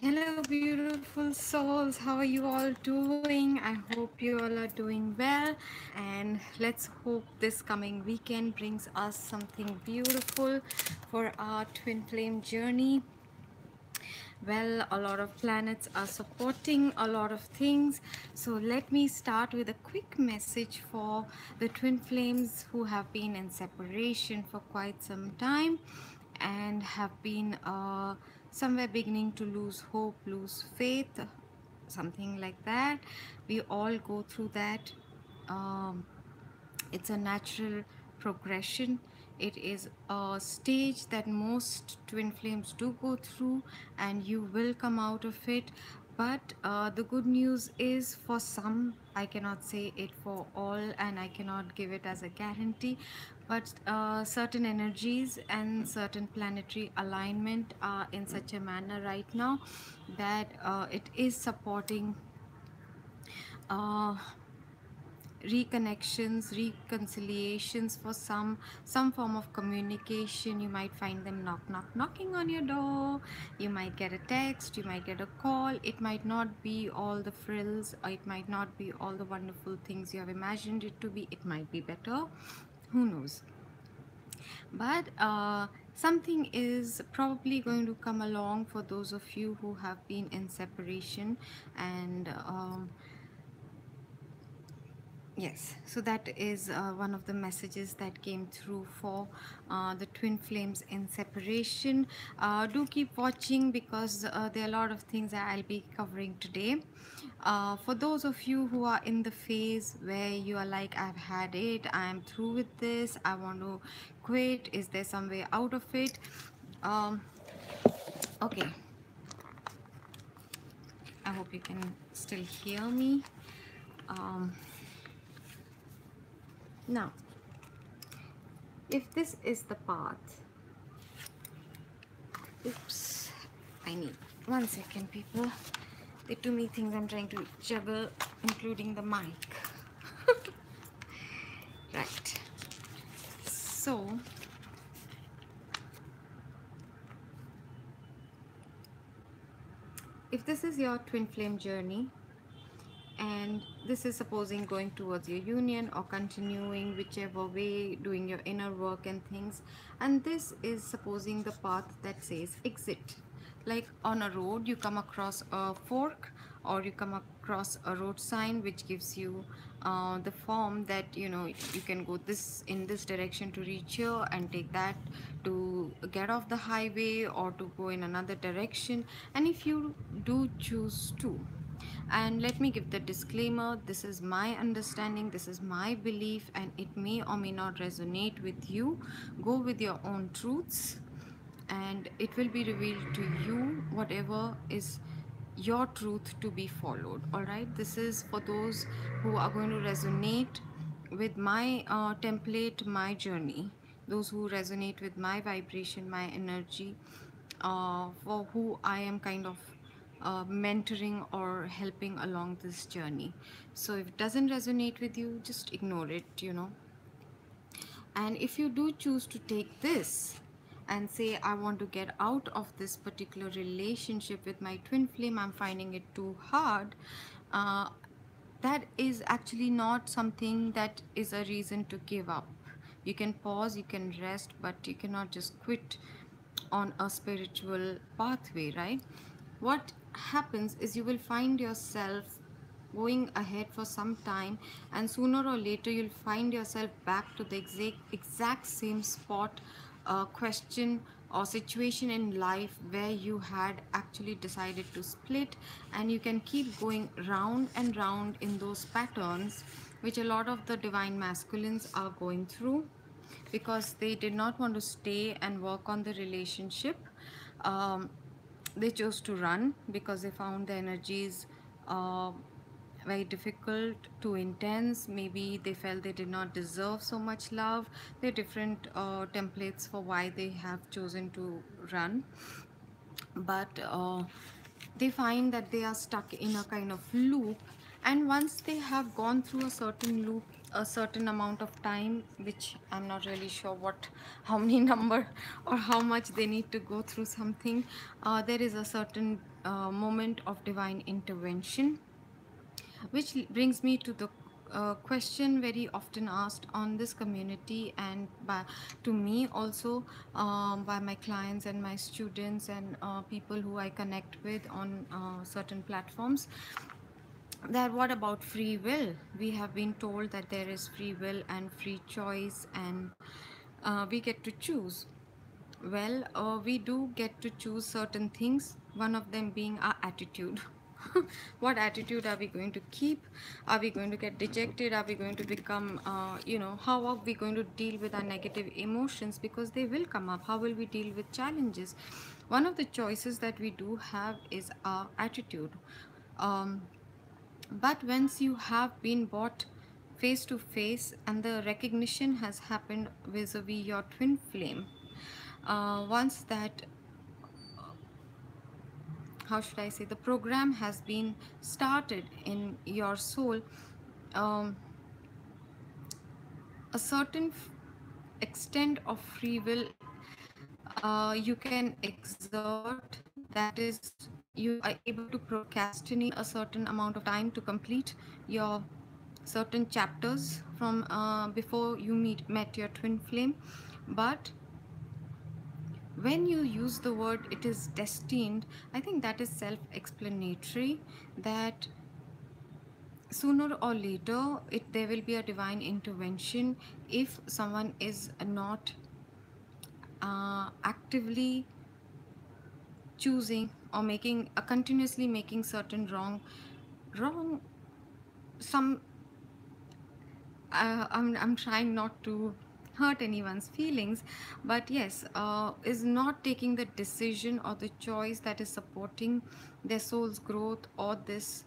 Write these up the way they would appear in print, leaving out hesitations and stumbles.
Hello, beautiful souls. How are you all doing? I hope you all are doing well. And let's hope this coming weekend brings us something beautiful for our twin flame journey. Well, a lot of planets are supporting a lot of things. So let me start with a quick message for the twin flames who have been in separation for quite some time and have been somewhere beginning to lose hope, lose faith, something like that. We all go through that. Um, it's a natural progression. It is a stage that most twin flames do go through, and you will come out of it. But the good news is, for some, I cannot say it for all, and I cannot give it as a guarantee, but certain energies and certain planetary alignment are in such a manner right now that it is supporting uh, reconnections, reconciliations. For some form of communication, you might find them knocking on your door. You might get a text, you might get a call. It might not be all the frills, or it might not be all the wonderful things you have imagined it to be. It might be better, who knows. But something is probably going to come along for those of you who have been in separation. And yes, so that is one of the messages that came through for the twin flames in separation. Do keep watching, because there are a lot of things that I'll be covering today. For those of you who are in the phase where you are like, I've had it, I'm through with this, I want to quit, is there some way out of it? Um, okay, I hope you can still hear me. Um, Now, if this is the path, oops, I need 1 second, people. There are too many things I'm trying to juggle, including the mic. Right. So, if this is your twin flame journey, and this is supposing going towards your union or continuing whichever way, doing your inner work and things, and this is supposing the path that says exit. Like on a road, you come across a fork, or you come across a road sign which gives you the form that you can go this in this direction to reach here, and take that to get off the highway, or to go in another direction. And if you do choose to, and let me give the disclaimer, this is my understanding, this is my belief, and it may or may not resonate with you. Go with your own truths, and it will be revealed to you whatever is your truth to be followed. All right, this is for those who are going to resonate with my template, my journey, those who resonate with my vibration, my energy, for who I am kind of mentoring or helping along this journey. So if it doesn't resonate with you, just ignore it. And if you do choose to take this and say, I want to get out of this particular relationship with my twin flame, I'm finding it too hard, uh, that is actually not something that is a reason to give up. You can pause, you can rest, but you cannot just quit on a spiritual pathway, right? What happens is you will find yourself going ahead for some time, and sooner or later you'll find yourself back to the exact same spot, question or situation in life where you had actually decided to split, and you can keep going round and round in those patterns, which a lot of the divine masculines are going through, because they did not want to stay and work on the relationship. um, they chose to run because they found the energies uh, very difficult, too intense. Maybe they felt they did not deserve so much love. There are different templates for why they have chosen to run, but they find that they are stuck in a kind of loop, And once they have gone through a certain loop, a certain amount of time, which I'm not really sure what, how many number or how much they need to go through something, there is a certain moment of divine intervention, which brings me to the question very often asked on this community, and to me also, by my clients and my students and people who I connect with on certain platforms, that what about free will? We have been told that there is free will and free choice, and we get to choose. Well, we do get to choose certain things, one of them being our attitude. What attitude are we going to keep? Are we going to get dejected? Are we going to become, how are we going to deal with our negative emotions? Because they will come up. How will we deal with challenges? One of the choices that we do have is our attitude. Um, but once you have been brought face to face and the recognition has happened vis-a-vis your twin flame, once that, how should I say, the program has been started in your soul, um, a certain extent of free will you can exert, that is, you are able to procrastinate a certain amount of time to complete your certain chapters from before you met your twin flame. But when you use the word it is destined, I think that is self explanatory, that sooner or later there will be a divine intervention if someone is not actively choosing or making continuously making certain wrong some I'm trying not to hurt anyone's feelings, but yes, is not taking the decision or the choice that is supporting their soul's growth or this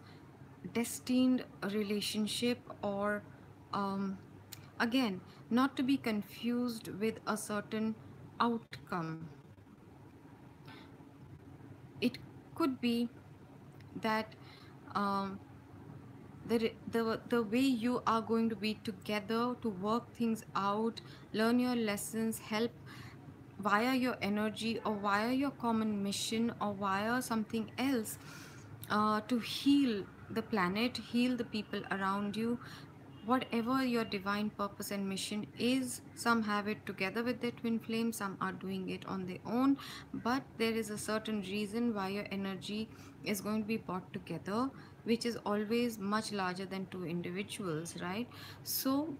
destined relationship, or um, again, not to be confused with a certain outcome. It could be that um, the way you are going to be together to work things out, learn your lessons, help via your energy or via your common mission or via something else, to heal the planet, heal the people around you. Whatever your divine purpose and mission is, some have it together with their twin flame, some are doing it on their own, but there is a certain reason why your energy is going to be brought together, which is always much larger than two individuals, right? So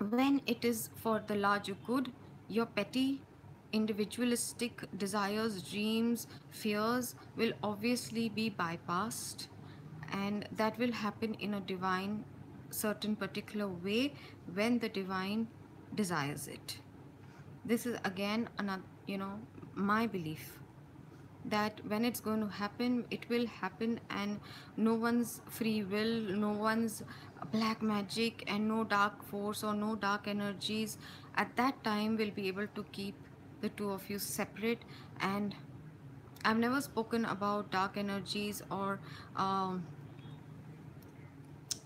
when it is for the larger good, your petty individualistic desires, dreams, fears will obviously be bypassed, and that will happen in a divine certain particular way when the divine desires it. This is again another, my belief, that when it's going to happen, it will happen, and no one's free will, no one's black magic, and no dark force or no dark energies at that time will be able to keep the two of you separate. And I've never spoken about dark energies or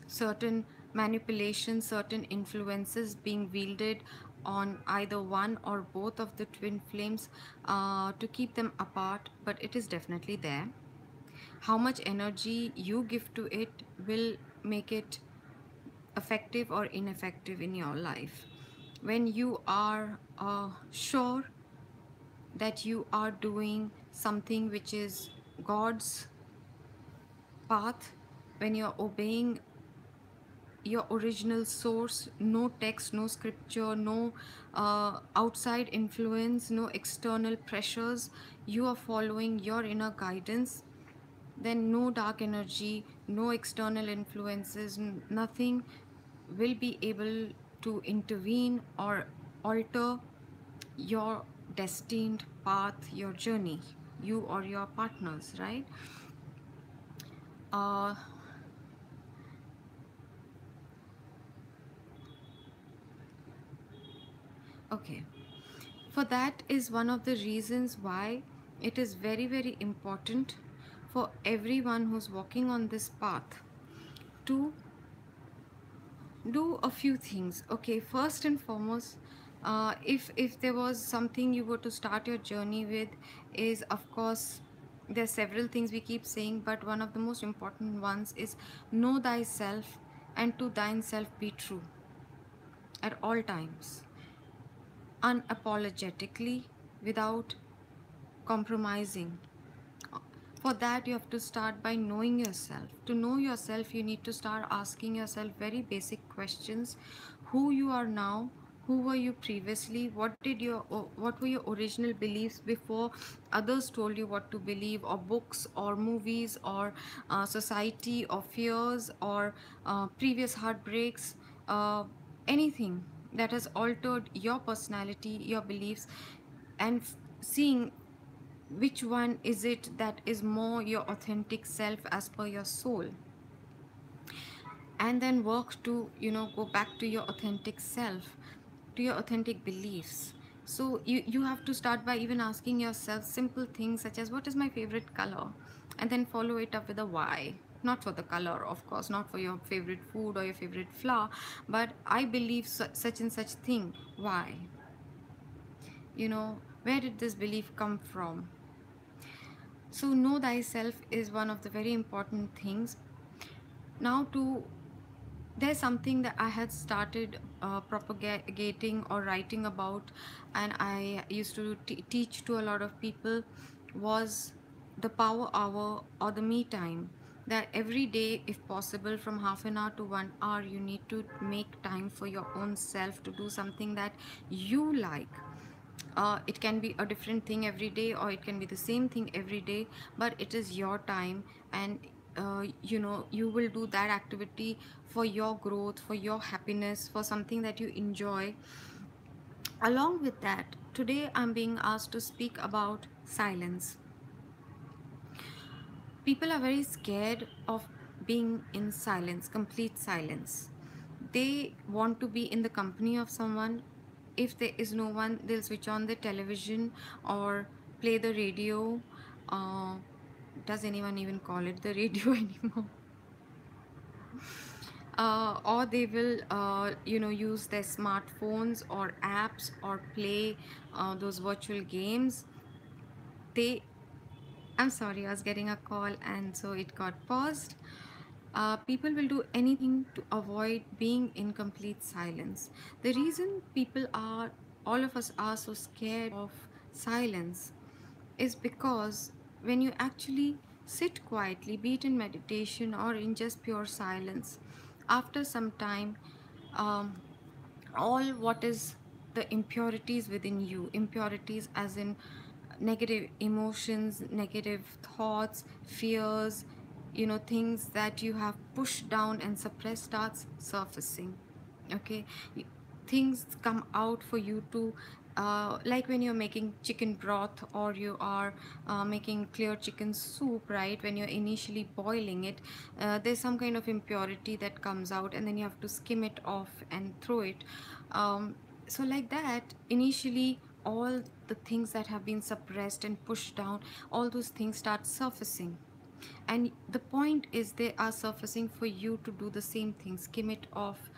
certain manipulations, certain influences being wielded on either one or both of the twin flames to keep them apart, but it is definitely there. How much energy you give to it will make it effective or ineffective in your life. When you are sure that you are doing something which is God's path, when you're obeying your original source, no text, no scripture, no outside influence, no external pressures, you are following your inner guidance, then no dark energy, no external influences, nothing will be able to intervene or alter your destined path, your journey, you or your partners, right? uh, okay, for that is one of the reasons why it is very very important for everyone who's walking on this path to do a few things. Okay, first and foremost, if there was something you were to start your journey with, is of course there are several things we keep saying, but one of the most important ones is know thyself, and to thine self be true at all times, unapologetically, without compromising. For that, you have to start by knowing yourself. To know yourself, you need to start asking yourself very basic questions: who you are now, who were you previously, what were your original beliefs before others told you what to believe, or books or movies or society or fears or previous heartbreaks, anything that has altered your personality, your beliefs, and seeing which one is it that is more your authentic self as per your soul, and then work to go back to your authentic self, to your authentic beliefs. So you have to start by even asking yourself simple things such as, what is my favorite color, and then follow it up with a why. Not for the color, of course, not for your favorite food or your favorite flower, but I believe such and such thing. Why? Where did this belief come from? So know thyself is one of the very important things. Now, to there's something that I had started propagating or writing about, and I used to teach to a lot of people, was the power hour or the me time. That every day, if possible, from half an hour to 1 hour, you need to make time for your own self to do something that you like. It can be a different thing every day, or it can be the same thing every day, but it is your time, and you will do that activity for your growth, for your happiness, for something that you enjoy. Along with that, today I'm being asked to speak about silence. People are very scared of being in silence, complete silence. They want to be in the company of someone. If there is no one, they'll switch on the television or play the radio. Uh, does anyone even call it the radio anymore? Or they will, use their smartphones or apps, or play those virtual games. They I'm sorry, I was getting a call and so it got paused. People will do anything to avoid being in complete silence. The reason all of us are so scared of silence is because when you actually sit quietly, be it in meditation or in just pure silence, after some time, um, all what is the impurities within you, impurities as in negative emotions, negative thoughts, fears, things that you have pushed down and suppressed, starts surfacing. Okay. Things come out for you to, like when you're making chicken broth, or you are making clear chicken soup, right? When you're initially boiling it, there's some kind of impurity that comes out, and then you have to skim it off and throw it. So like that, initially, all the things that have been suppressed and pushed down, all those things start surfacing. And the point is, they are surfacing for you to do the same thing: skim it off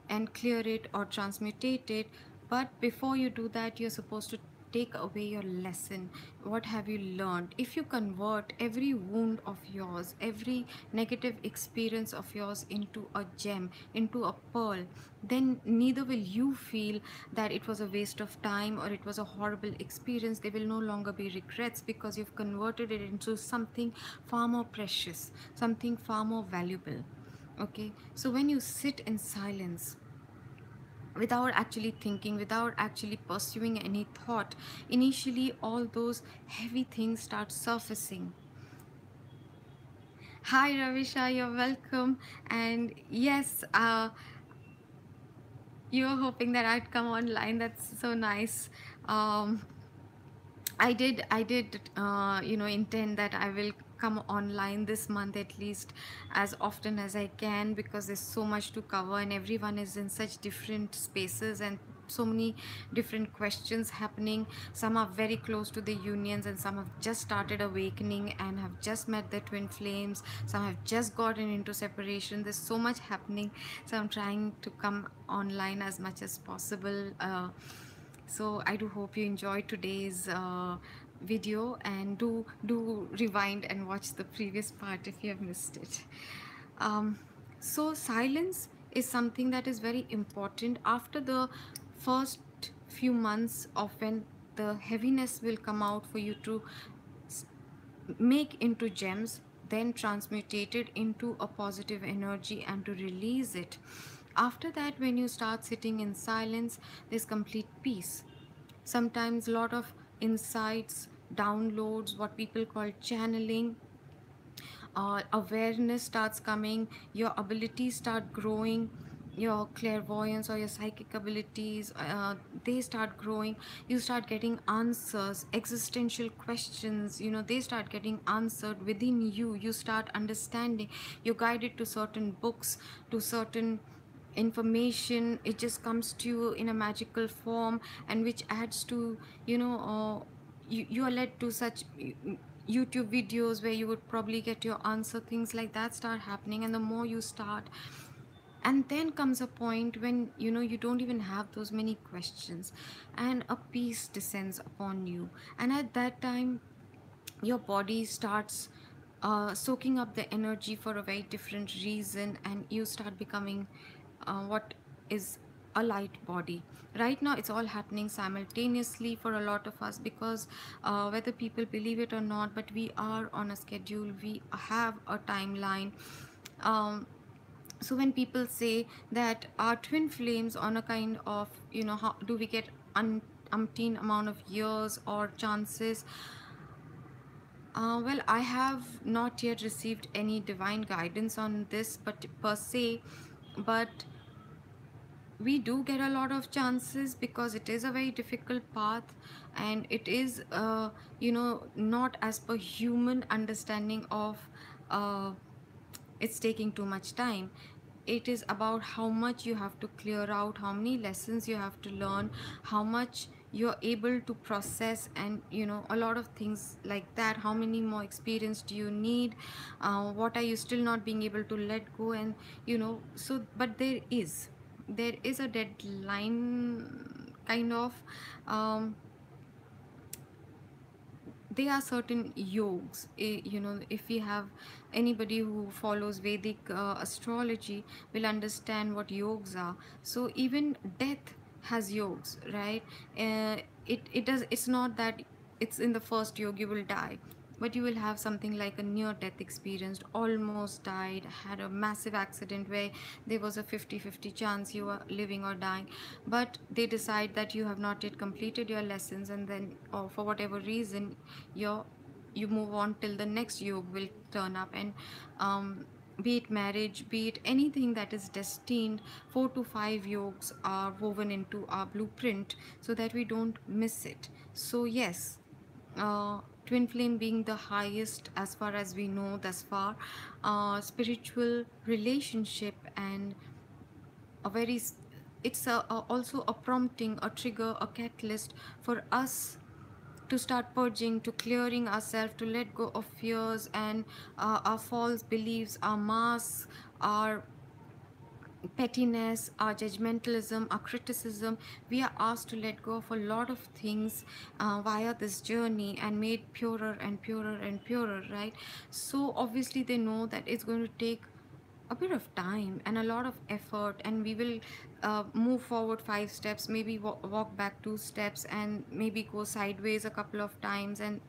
and clear it or transmutate it. But before you do that, you're supposed to take away your lesson. What have you learned? If you convert every wound of yours, every negative experience of yours into a gem, into a pearl, then neither will you feel that it was a waste of time or it was a horrible experience. There will no longer be regrets, because you've converted it into something far more precious, something far more valuable. Okay, so when you sit in silence, without actually thinking, without actually pursuing any thought, initially all those heavy things start surfacing. Hi Ravisha, you're welcome. And yes, you were hoping that I'd come online. That's so nice. um, I did, intend that I will come online this month at least, as often as I can, because there's so much to cover and everyone is in such different spaces and so many different questions happening. Some are very close to the unions, and some have just started awakening and have just met their twin flames. Some have just gotten into separation. There's so much happening, so I'm trying to come online as much as possible. So I do hope you enjoyed today's video, and do rewind and watch the previous part if you have missed it. um, so silence is something that is very important after the first few months of when the heaviness will come out for you to make into gems, then transmutate it into a positive energy and to release it. After that, when you start sitting in silence, there's complete peace. Sometimes a lot of insights, downloads, what people call channeling, awareness starts coming, your abilities start growing, your clairvoyance or your psychic abilities, they start growing. You start getting answers, existential questions, they start getting answered within you. You start understanding. You're guided to certain books, to certain information. It just comes to you in a magical form, and which adds to, you are led to such YouTube videos where you would probably get your answer. Things like that start happening, and the more you start, and then comes a point when you don't even have those many questions, and a peace descends upon you. And at that time, your body starts soaking up the energy for a very different reason, and you start becoming what is a light body. Right now it's all happening simultaneously for a lot of us, because whether people believe it or not, but we are on a schedule, we have a timeline. So when people say that our twin flames on a kind of, how do we get umpteen amount of years or chances? Well, I have not yet received any divine guidance on this, but per se, but we do get a lot of chances, because it is a very difficult path, and it is, not as per human understanding of uh, it's taking too much time. It is about how much you have to clear out, how many lessons you have to learn, how much you're able to process, and a lot of things like that. How many more experience do you need? What are you still not being able to let go? And so, but there is a deadline kind of. There are certain yogs, if we have anybody who follows Vedic astrology will understand what yogs are. So even death has yogs, right? It's not that it's in the first yog you will die, but you will have something like a near death experience, almost died, had a massive accident where there was a 50-50 chance you are living or dying, but they decide that you have not yet completed your lessons, and then, or for whatever reason, you you move on till the next yog will turn up. And be it marriage, be it anything that is destined, 4 to 5 yogs are woven into our blueprint so that we don't miss it. So yes, twin flame being the highest as far as we know thus far, spiritual relationship, and a very it's also a prompting, a trigger, a catalyst for us to start purging, to clearing ourselves, to let go of fears and our false beliefs, our masks, our pettiness, our judgmentalism, our criticism. We are asked to let go of a lot of things via this journey, and made purer and purer and purer, right? So obviously they know that it's going to take a bit of time and a lot of effort, and we will move forward 5 steps, maybe walk back 2 steps, and maybe go sideways a couple of times. And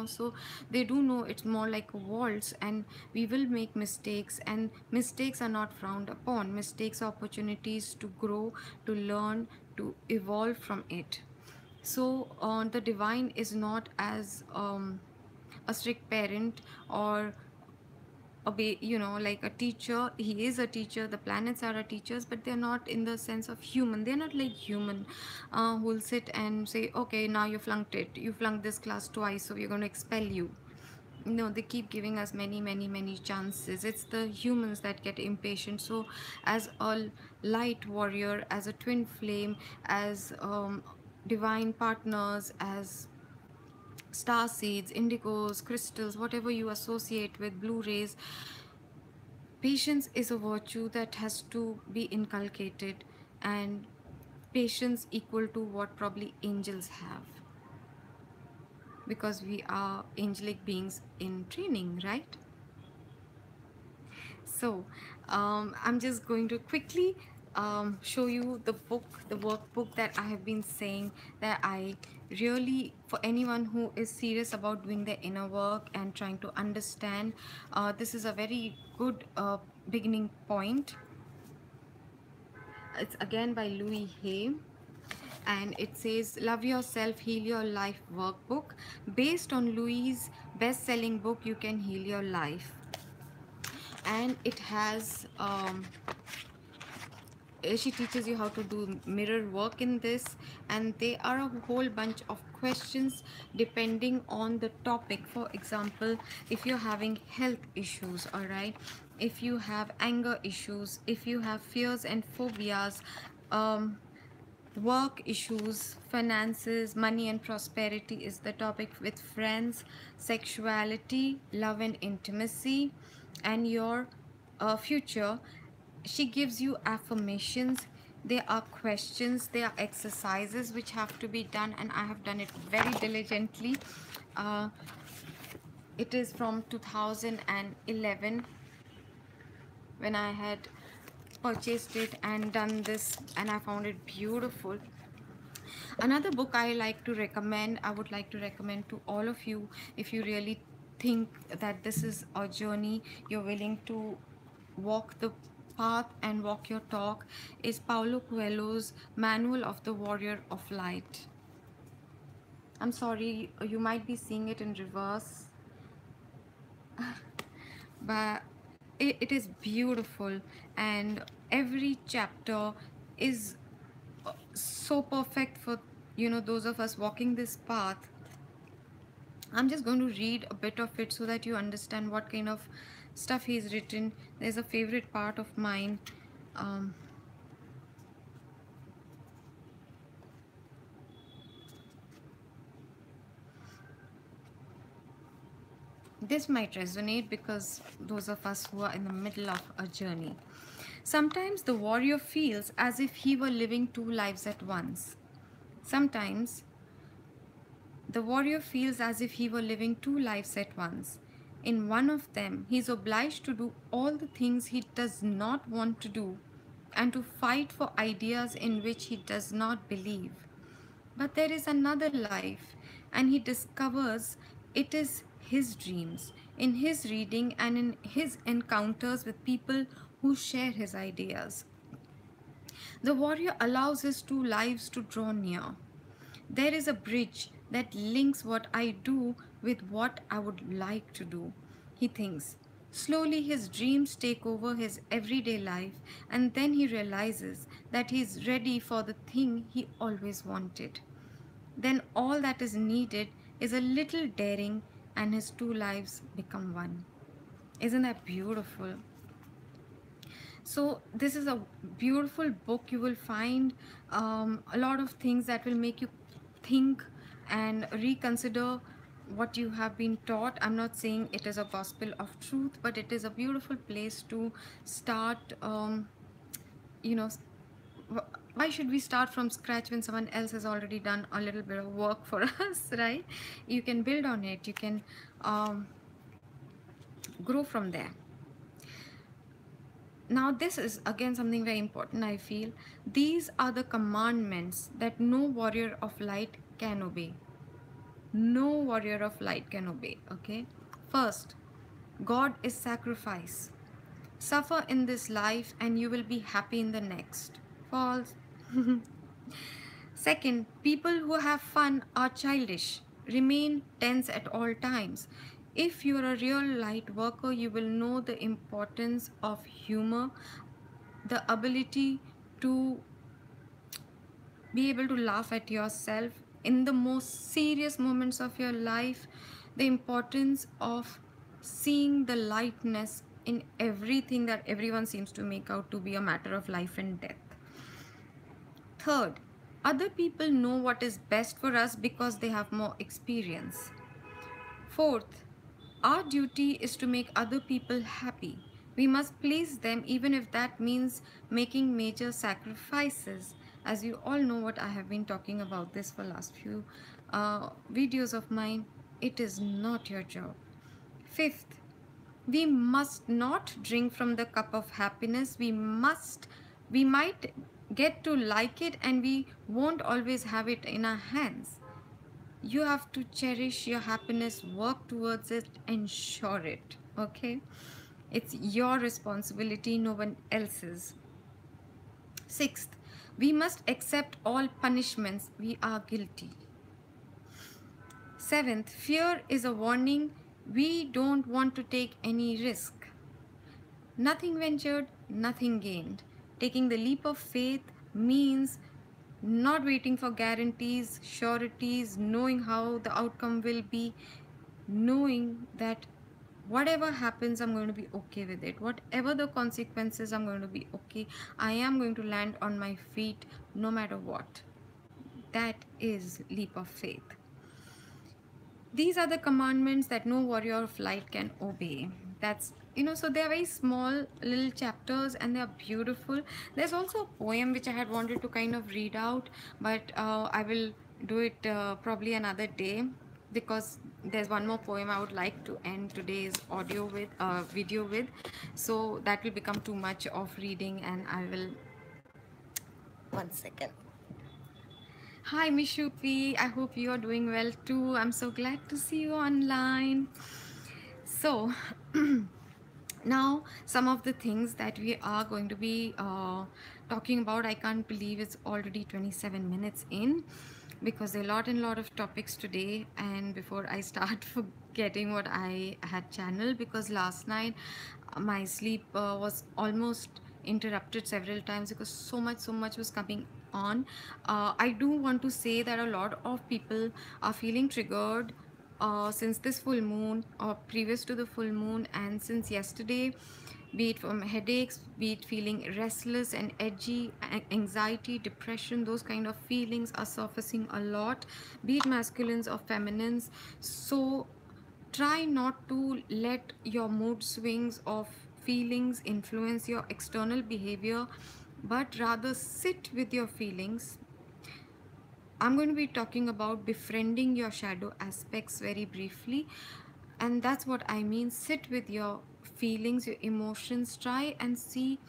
so they do know it's more like a waltz, and we will make mistakes, and mistakes are not frowned upon. Mistakes are opportunities to grow, to learn, to evolve from it. So the divine is not as a strict parent, or like a teacher. He is a teacher, the planets are our teachers, but they're not in the sense of human. They're not like human, who will sit and say, okay, now you flunked it, you flunked this class twice, so we're going to expel you. No, they keep giving us many, many, many chances. It's the humans that get impatient. So, as a light warrior, as a twin flame, as divine partners, as star seeds, indigos, crystals, whatever you associate with blue rays, patience is a virtue that has to be inculcated, and patience equal to what probably angels have, because we are angelic beings in training, right? So, I'm just going to quickly show you the book, the workbook that I have been saying that I really, for anyone who is serious about doing their inner work and trying to understand, this is a very good beginning point. It's again by Louis Hay, and it says Love Yourself, Heal Your Life workbook. Based on Louis' best selling book, You Can Heal Your Life. And it has she teaches you how to do mirror work in this, and there are a whole bunch of questions depending on the topic. For example, if you're having health issues, all right, if you have anger issues, if you have fears and phobias, um, work issues, finances, money and prosperity is the topic, with friends, sexuality, love and intimacy, and your future. She gives you affirmations. There are questions, there are exercises which have to be done, and I have done it very diligently. uh, it is from 2011 when I had purchased it and done this, and I found it beautiful. Another book I like to recommend, I would like to recommend to all of you, if you really think that this is a journey, you're willing to walk the path and walk your talk, is Paulo Coelho's Manual of the Warrior of Light. I'm sorry, you might be seeing it in reverse, but it is beautiful, and every chapter is so perfect for, you know, those of us walking this path. I'm just going to read a bit of it so that you understand what kind of stuff he's written. There's a favorite part of mine. Um, this might resonate because those of us who are in the middle of a journey. Sometimes the warrior feels as if he were living two lives at once. Sometimes the warrior feels as if he were living two lives at once. In one of them, he is obliged to do all the things he does not want to do and to fight for ideas in which he does not believe. But there is another life, and he discovers it is his dreams, in his reading, and in his encounters with people who share his ideas. The warrior allows his two lives to draw near. There is a bridge that links what I do with what I would like to do, he thinks. Slowly, his dreams take over his everyday life, and then he realizes that he is ready for the thing he always wanted. Then, all that is needed is a little daring, and his two lives become one. Isn't that beautiful? So this is a beautiful book. You will find a lot of things that will make you think and reconsider what you have been taught. I'm not saying it is a gospel of truth, but it is a beautiful place to start. You know, why should we start from scratch when someone else has already done a little bit of work for us, right? You can build on it. You can grow from there. Now, this is again something very important, I feel. These are the commandments that no warrior of light can obey. No warrior of light can obey, okay? First, God is sacrifice. Suffer in this life and you will be happy in the next. False. Second, people who have fun are childish. Remain tense at all times. If you're a real light worker, you will know the importance of humor, the ability to be able to laugh at yourself in the most serious moments of your life, the importance of seeing the lightness in everything that everyone seems to make out to be a matter of life and death. Third, other people know what is best for us because they have more experience. Fourth, our duty is to make other people happy. We must please them even if that means making major sacrifices. As you all know what I have been talking about this for last few videos of mine, it is not your job. Fifth, we must not drink from the cup of happiness. We might get to like it and we won't always have it in our hands. You have to cherish your happiness, work towards it, ensure it. Okay, it's your responsibility, no one else's. Sixth, we must accept all punishments. We are guilty. Seventh, fear is a warning. We don't want to take any risk. Nothing ventured, nothing gained. Taking the leap of faith means not waiting for guarantees, sureties, knowing how the outcome will be, knowing that whatever happens, I'm going to be okay with it. Whatever the consequences, I'm going to be okay. I am going to land on my feet no matter what. That is leap of faith. These are the commandments that no warrior of light can obey. That's, so they are very small little chapters and they are beautiful. There's also a poem which I had wanted to kind of read out, but I will do it probably another day, because there's one more poem I would like to end today's video with. So that will become too much of reading, and I will, one second. Hi Mishupi, I hope you are doing well too. I'm so glad to see you online. So now some of the things that we are going to be talking about. I can't believe it's already 27 minutes in, because there are a lot of topics today. And before I start forgetting what I had channeled, because last night my sleep was almost interrupted several times because so much was coming on. I do want to say that a lot of people are feeling triggered since this full moon, or previous to the full moon, and since yesterday, be it from headaches, be it feeling restless and edgy, anxiety, depression, those kind of feelings are surfacing a lot, be it masculines or feminines. So try not to let your mood swings of feelings influence your external behavior, but rather sit with your feelings. I'm going to be talking about befriending your shadow aspects very briefly, and that's what I mean. Sit with your feelings, your emotions, try and see,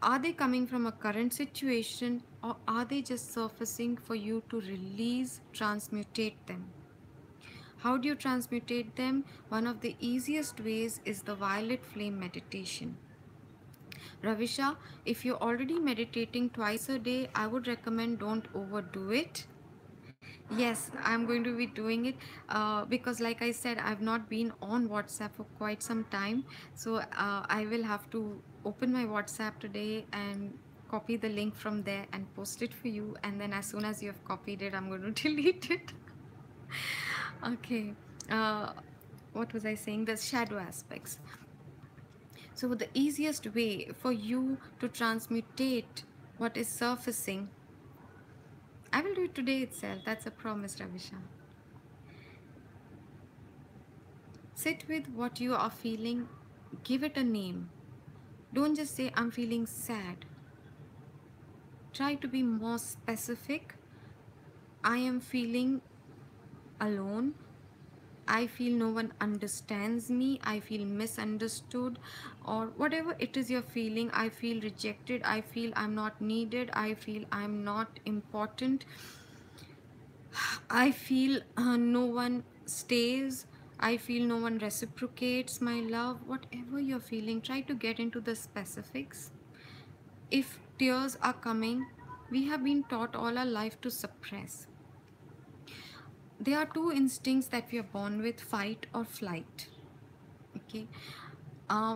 are they coming from a current situation, or are they just surfacing for you to release, transmutate them? How do you transmutate them? One of the easiest ways is the violet flame meditation. Ravisha, if you're already meditating twice a day, I would recommend don't overdo it. Yes, I'm going to be doing it because, like I said, I've not been on WhatsApp for quite some time. So I will have to open my WhatsApp today and copy the link from there and post it for you. And then as soon as you have copied it, I'm going to delete it. Okay. What was I saying? The shadow aspects. So the easiest way for you to transmutate what is surfacing, I will do it today itself. That's a promise, Ravisha. Sit with what you are feeling. Give it a name. Don't just say, I'm feeling sad. Try to be more specific. I am feeling alone. I feel no one understands me. I feel misunderstood, or whatever it is you're feeling. I feel rejected. I feel I'm not needed. I feel I'm not important. I feel no one stays. I feel no one reciprocates my love. Whatever you're feeling, try to get into the specifics. If tears are coming, we have been taught all our life to suppress. There are two instincts that we are born with: fight or flight. Okay.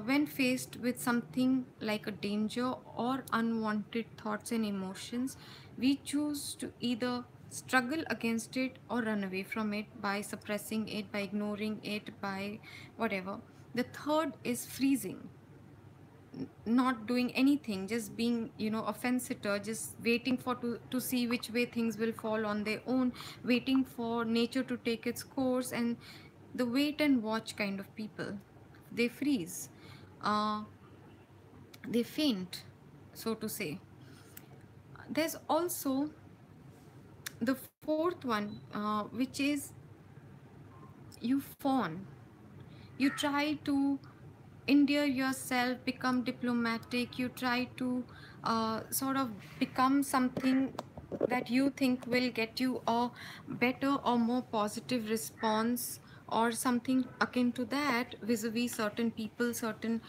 When faced with something like a danger or unwanted thoughts and emotions, we choose to either struggle against it or run away from it by suppressing it, by ignoring it, by whatever. The third is freezing, not doing anything, just being, a fence sitter, just waiting for to see which way things will fall on their own, waiting for nature to take its course, and the wait and watch kind of people. They freeze, uh, they faint, so to say. There's also the fourth one, which is you fawn. You try to endear yourself, become diplomatic, you try to sort of become something that you think will get you a better or more positive response, or something akin to that vis-a-vis certain people, certain,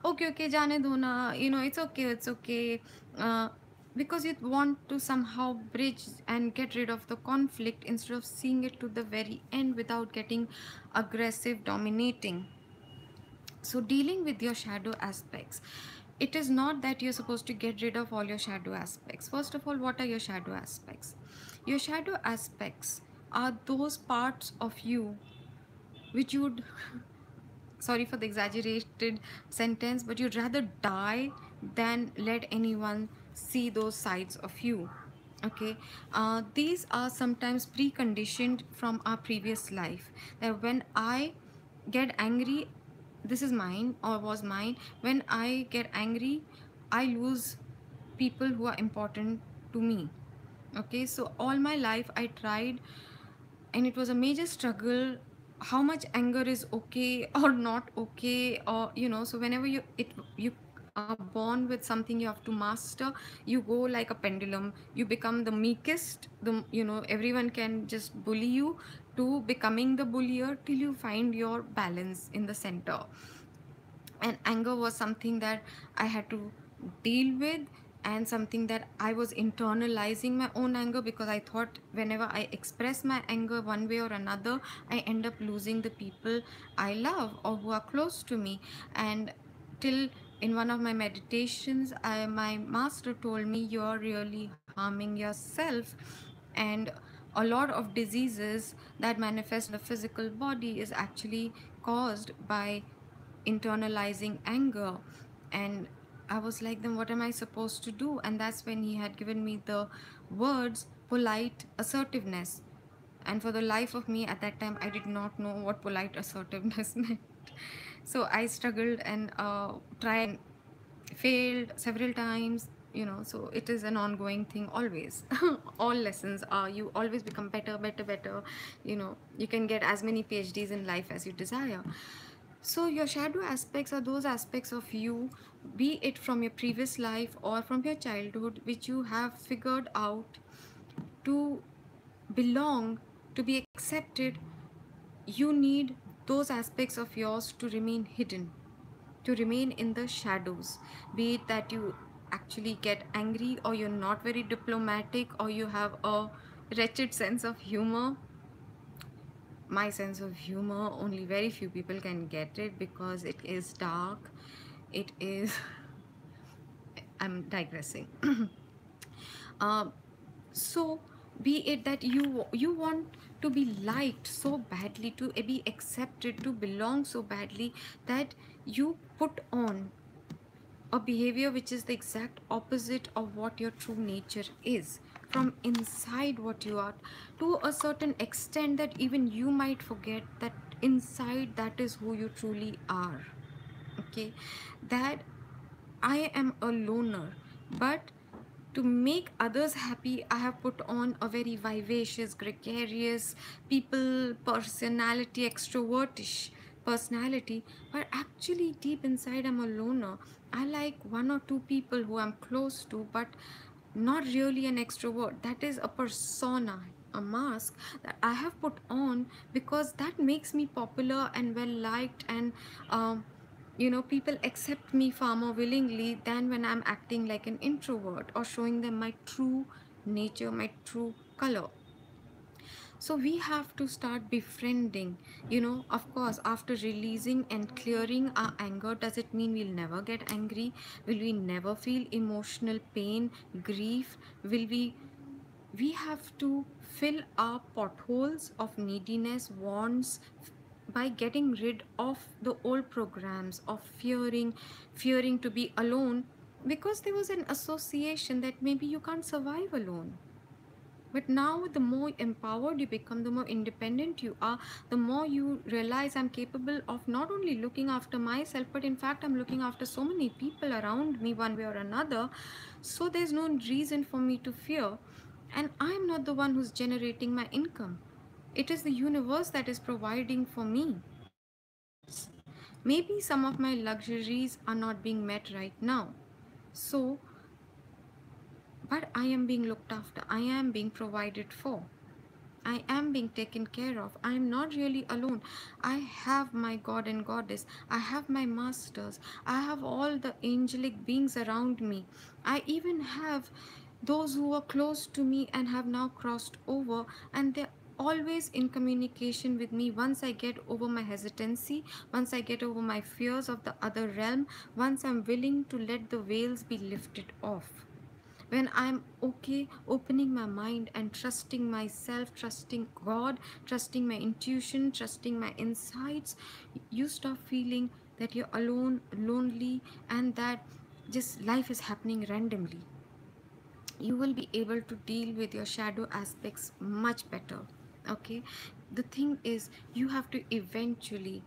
okay, okay, jane do na, it's okay, it's okay. uh, because you want to somehow bridge and get rid of the conflict instead of seeing it to the very end without getting aggressive, dominating. So, dealing with your shadow aspects, it is not that you're supposed to get rid of all your shadow aspects. First of all, what are your shadow aspects? Your shadow aspects are those parts of you which you'd, sorry for the exaggerated sentence, but you'd rather die than let anyone see those sides of you. Okay, these are sometimes preconditioned from our previous life. That when I get angry, this is mine or was mine. When I get angry, I lose people who are important to me. Okay, so all my life I tried, and it was a major struggle, how much anger is okay or not okay, or so whenever you are born with something you have to master, you go like a pendulum, you become the meekest, everyone can just bully you, to becoming the bullier till you find your balance in the center. And anger was something that I had to deal with, and something that I was internalizing my own anger, because I thought whenever I express my anger one way or another, I end up losing the people I love or who are close to me. And till in one of my meditations, my master told me, you're really harming yourself. And a lot of diseases that manifest in the physical body is actually caused by internalizing anger. And I was like, then what am I supposed to do? And that's when he had given me the words polite assertiveness. And for the life of me at that time, I did not know what polite assertiveness meant. So I struggled and tried, failed several times, so it is an ongoing thing always. All lessons are, you always become better, better, better. You can get as many PhDs in life as you desire. So your shadow aspects are those aspects of you, be it from your previous life or from your childhood, which you have figured out to belong, to be accepted. You need those aspects of yours to remain hidden, to remain in the shadows. Be it that you actually get angry, or you're not very diplomatic, or you have a wretched sense of humor. My sense of humor, only very few people can get it because it is dark. It is, I'm digressing. uh, so be it that you want to be liked so badly, to be accepted, to belong so badly, that you put on a behavior which is the exact opposite of what your true nature is, from inside what you are, to a certain extent that even you might forget that inside that is who you truly are. Okay, that I am a loner, but to make others happy, I have put on a very vivacious, gregarious people personality, extrovertish personality. But actually, deep inside, I'm a loner. I like one or two people who I'm close to, but not really an extrovert. That is a persona, a mask that I have put on, because that makes me popular and well liked, and people accept me far more willingly than when I'm acting like an introvert or showing them my true nature, my true color. So we have to start befriending, of course, after releasing and clearing our anger. Does it mean we'll never get angry? Will we never feel emotional pain, grief? Will we We have to fill our potholes of neediness, wants, by getting rid of the old programs of fearing to be alone, because there was an association that maybe you can't survive alone. But now, the more empowered you become, the more independent you are, the more you realize I'm capable of not only looking after myself, but in fact, I'm looking after so many people around me one way or another. So there's no reason for me to fear. And I'm not the one who's generating my income. It is the universe that is providing for me needs. Maybe some of my luxuries are not being met right now. So, but I am being looked after, I am being provided for. I am being taken care of. I am not really alone. I have my God and Goddess. I have my masters. I have all the angelic beings around me. I even have those who are close to me and have now crossed over, and they're always in communication with me. Once I get over my hesitancy, once I get over my fears of the other realm, once I'm willing to let the veils be lifted off, when I'm okay opening my mind and trusting myself, trusting God, trusting my intuition, trusting my insights, you stop feeling that you're alone, lonely, and that just life is happening randomly. You will be able to deal with your shadow aspects much better. Okay, the thing is, you have to eventually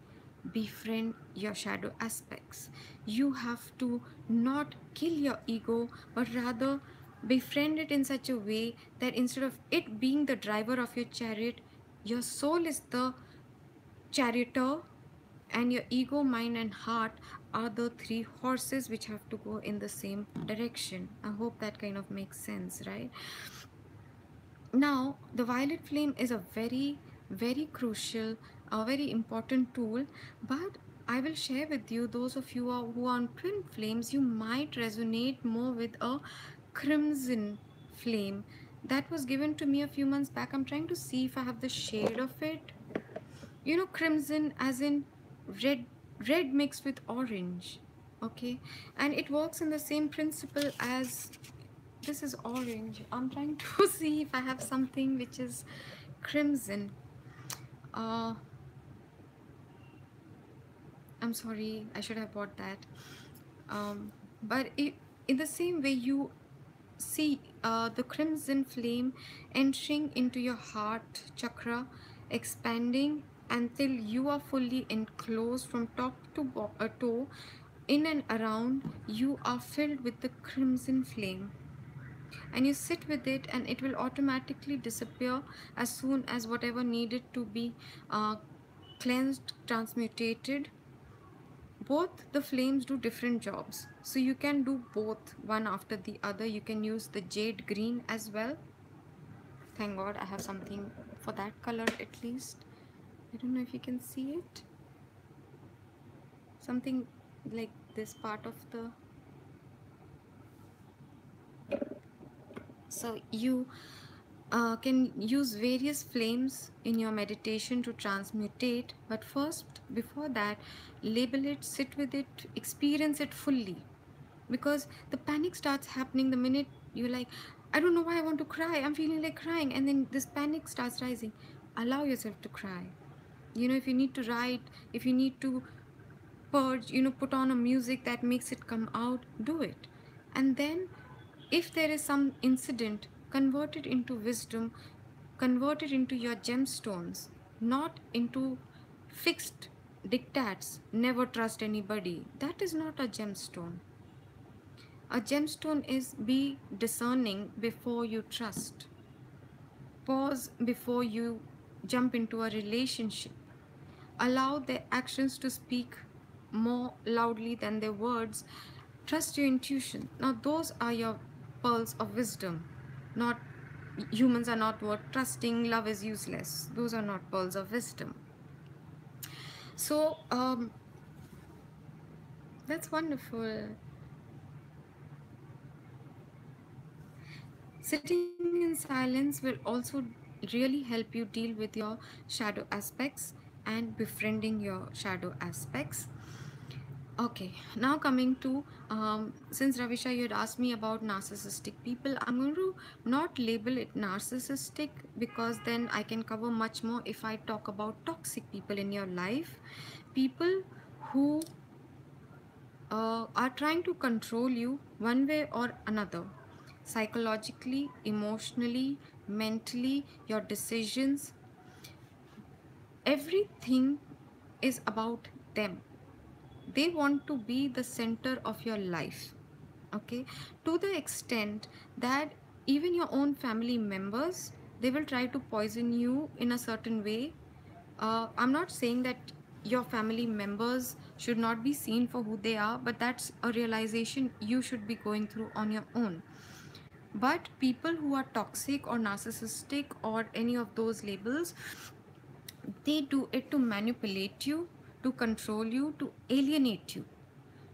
befriend your shadow aspects. You have to not kill your ego, but rather befriend it in such a way that instead of it being the driver of your chariot, your soul is the charioteer, and your ego, mind, and heart are the three horses which have to go in the same direction. I hope that kind of makes sense, right? Now, the violet flame is a very, very crucial, a very important tool, but I will share with you, those of you who are on twin flames, you might resonate more with a crimson flame that was given to me a few months back. I'm trying to see if I have the shade of it. You know, crimson as in red, red mixed with orange. Okay, and it works in the same principle as, this is orange. I'm trying to see if I have something which is crimson. uh I'm sorry, I should have bought that. But in the same way, you see the crimson flame entering into your heart chakra, expanding until you are fully enclosed from top to toe. In and around, you are filled with the crimson flame, and you sit with it, and it will automatically disappear as soon as whatever needed to be uh, cleansed, transmutated. Both the flames do different jobs, so you can do both one after the other. You can use the jade green as well. Thank God I have something for that color at least. I don't know if you can see it, something like this part of the, so you can use various flames in your meditation to transmutate, but first, before that, label it, sit with it, experience it fully. Because the panic starts happening the minute you're like, I don't know why I want to cry, I'm feeling like crying, and then this panic starts rising. Allow yourself to cry. You know, if you need to write, if you need to purge, you know, put on a music that makes it come out, do it. And then, if there is some incident, convert it into wisdom, convert it into your gemstones, not into fixed diktats. Never trust anybody. That is not a gemstone. A gemstone is, be discerning before you trust. Pause before you jump into a relationship. Allow their actions to speak more loudly than their words. Trust your intuition. Now, those are your pearls of wisdom. Not, humans are not worth trusting. Love is useless. Those are not pearls of wisdom. So, that's wonderful. Sitting in silence will also really help you deal with your shadow aspects and befriending your shadow aspects. Okay, now coming to since Ravisha, you had asked me about narcissistic people, I'm going to not label it narcissistic because then I can cover much more if I talk about toxic people in your life. People who are trying to control you one way or another, psychologically, emotionally, mentally, your decisions, everything is about them. They want to be the center of your life, okay, to the extent that even your own family members, they will try to poison you in a certain way. I'm not saying that your family members should not be seen for who they are, but that's a realization you should be going through on your own. But people who are toxic or narcissistic or any of those labels, they do it to manipulate you, to control you, to alienate you,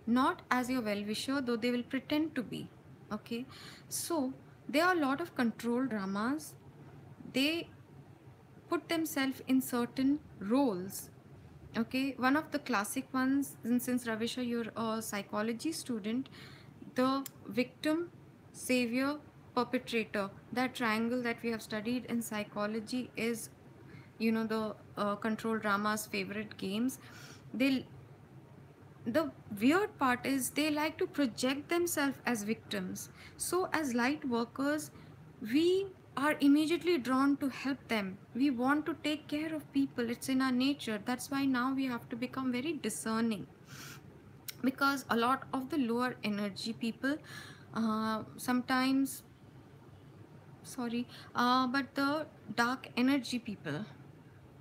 not as your well wisher, though they will pretend to be. Okay, so there are a lot of control dramas. They put themselves in certain roles. Okay, one of the classic ones, and since Ravisha, you're a psychology student, the victim, savior, perpetrator, that triangle that we have studied in psychology is, you know, the control drama's favorite games. They, the weird part is they like to project themselves as victims. So as light workers, we are immediately drawn to help them. We want to take care of people. It's in our nature. That's why now we have to become very discerning, because a lot of the lower energy people sometimes, sorry, but the dark energy people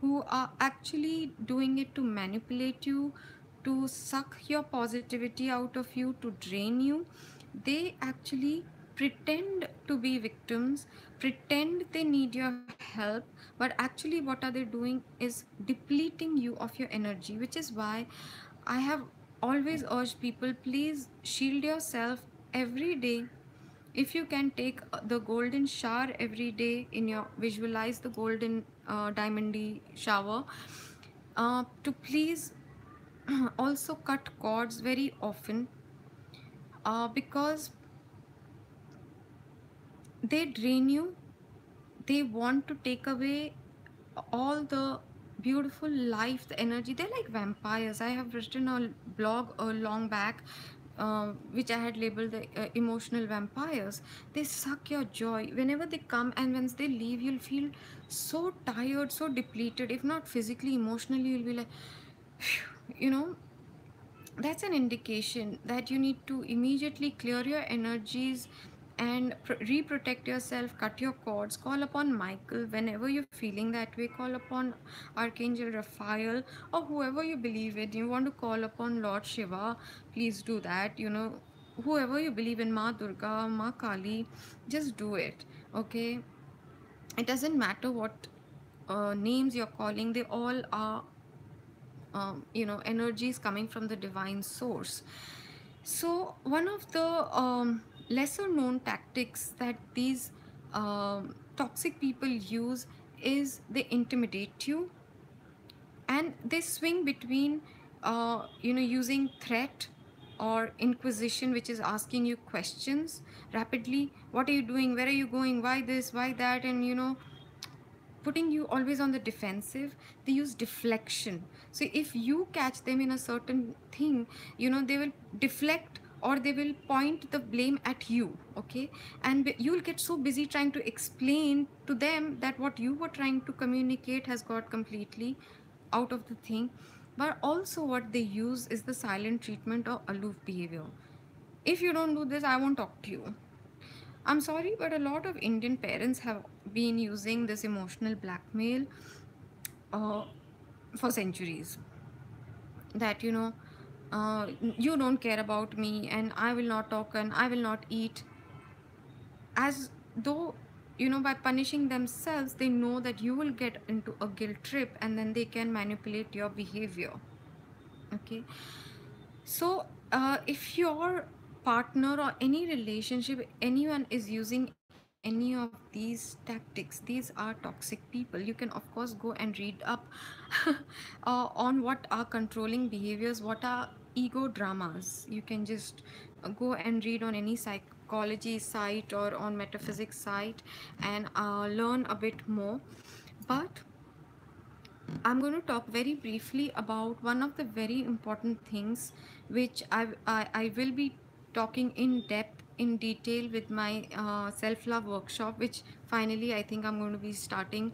who are actually doing it to manipulate you, to suck your positivity out of you, to drain you. They actually pretend to be victims, pretend they need your help, but actually, what are they doing is depleting you of your energy, which is why I have always urged people, please shield yourself every day. If you can take the golden shower every day, in your visualize the golden diamondy shower, to please also cut cords very often, because they drain you. They want to take away all the beautiful life, the energy. They're like vampires. I have written a blog a long back, which I had labeled the emotional vampires. They suck your joy whenever they come, and once they leave, you'll feel so tired, so depleted. If not physically, emotionally, you'll be like, you know, that's an indication that you need to immediately clear your energies and re-protect yourself, cut your cords, call upon Michael whenever you're feeling that way, call upon Archangel Raphael, or whoever you believe in. You want to call upon Lord Shiva, please do that. You know, whoever you believe in, Ma Durga, Ma Kali, just do it. Okay, it doesn't matter what names you're calling, they all are energies coming from the divine source. So one of the lesser known tactics that these toxic people use is they intimidate you, and they swing between using threat or inquisition, which is asking you questions rapidly. What are you doing? Where are you going? Why this? Why that? And putting you always on the defensive. They use deflection. So if you catch them in a certain thing, they will deflect, or they will point the blame at you. Okay, and you'll get so busy trying to explain to them that what you were trying to communicate has got completely out of the thing. But also what they use is the silent treatment or aloof behavior. If you don't do this, I won't talk to you. I'm sorry, but a lot of Indian parents have been using this emotional blackmail uh, for centuries. That, you don't care about me, and I will not talk, and I will not eat. As though, by punishing themselves, they know that you will get into a guilt trip, and then they can manipulate your behavior. Okay. So, if your partner or any relationship, anyone is using any of these tactics, these are toxic people. You can, of course, go and read up on what are controlling behaviors, what are ego dramas. You can just go and read on any psychology site or on metaphysics site and learn a bit more. But I'm going to talk very briefly about one of the very important things which I will be talking in depth, in detail with my self love workshop, which finally I think I'm going to be starting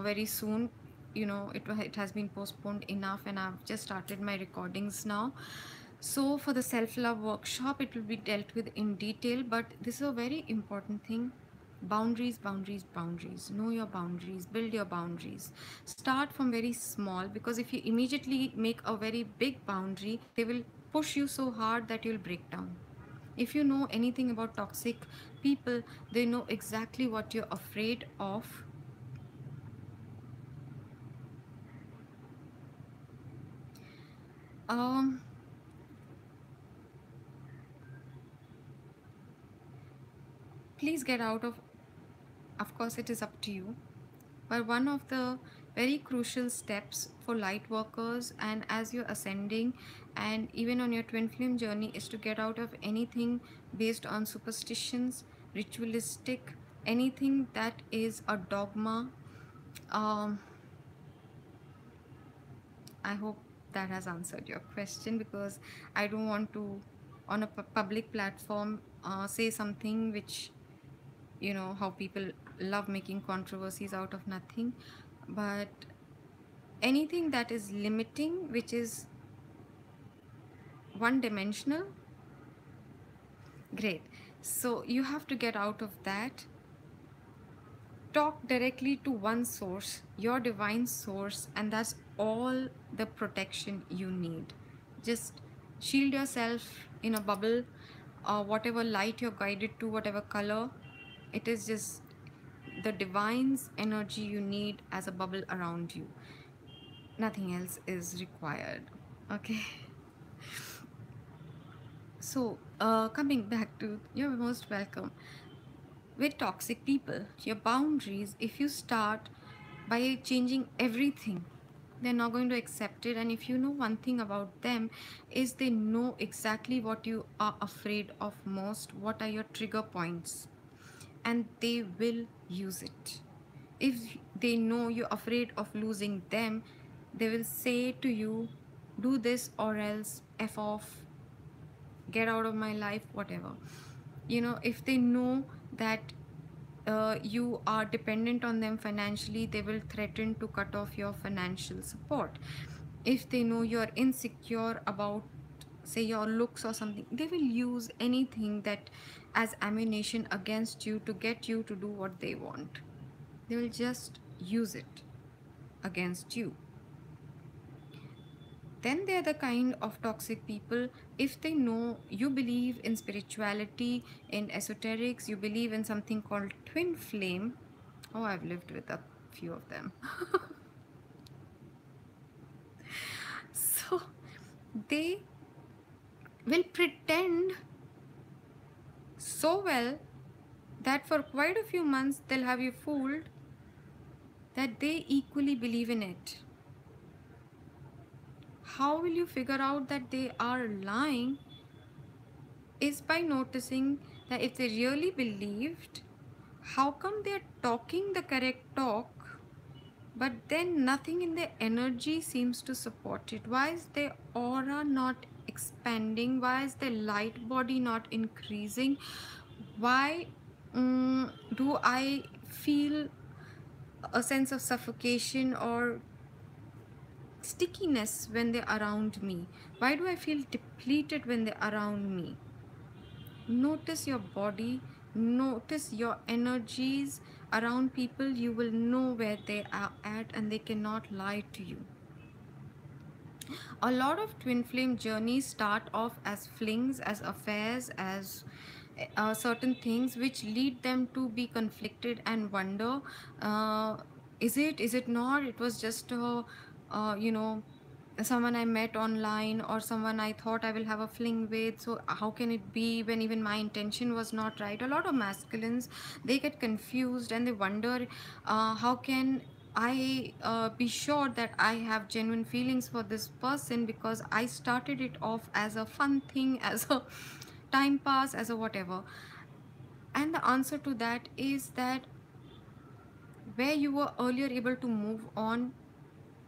very soon. You know, it has been postponed enough, and I've just started my recordings now. So, for the self love workshop, it will be dealt with in detail, but this is a very important thing. Boundaries, boundaries, boundaries. Know your boundaries, build your boundaries. Start from very small, because if you immediately make a very big boundary, they will push you so hard that you'll break down. If you know anything about toxic people, they know exactly what you're afraid of. Um, please get out of course, it is up to you. But one of the very crucial steps for light workers, and as you're ascending and even on your twin flame journey, is to get out of anything based on superstitions, ritualistic, anything that is a dogma. um, I hope that has answered your question, because I don't want to, on a public platform, say something which, you know how people love making controversies out of nothing. But anything that is limiting, which is one dimensional, great. So you have to get out of that. Talk directly to one source, your divine source, and that's all the protection you need. Just shield yourself in a bubble, whatever light you're guided to, whatever color. It is just the divine's energy you need as a bubble around you. Nothing else is required. Okay. So, coming back to, you're most welcome. With toxic people, your boundaries, if you start by changing everything, they're not going to accept it. And if you know one thing about them, is they know exactly what you are afraid of most, what are your trigger points, and they will use it. If they know you're afraid of losing them, they will say to you, do this or else F off, get out of my life, whatever. If they know that you are dependent on them financially, they will threaten to cut off your financial support. If they know you're insecure about, say, your looks or something, they will use anything that as ammunition against you to get you to do what they want. They will just use it against you. Then they're the kind of toxic people, if they know you believe in spirituality, in esoterics, you believe in something called twin flame. Oh, I've lived with a few of them. So they will pretend so well that for quite a few months they'll have you fooled that they equally believe in it. How will you figure out that they are lying? Is by noticing that if they really believed, how come they're talking the correct talk, but then nothing in their energy seems to support it? Why is their aura not expanding? Why is their light body not increasing? Why do I feel a sense of suffocation or stickiness when they're around me? Why do I feel depleted when they're around me? Notice your body, notice your energies around people. You will know where they are at, and they cannot lie to you. A lot of twin flame journeys start off as flings, as affairs, as certain things which lead them to be conflicted and wonder, uh, is it not, it was just someone I met online, or someone I thought I will have a fling with, so how can it be when even my intention was not right? A lot of masculines, they get confused and they wonder, how can I be sure that I have genuine feelings for this person because I started it off as a fun thing, as a time pass, as a whatever. And the answer to that is that where you were earlier able to move on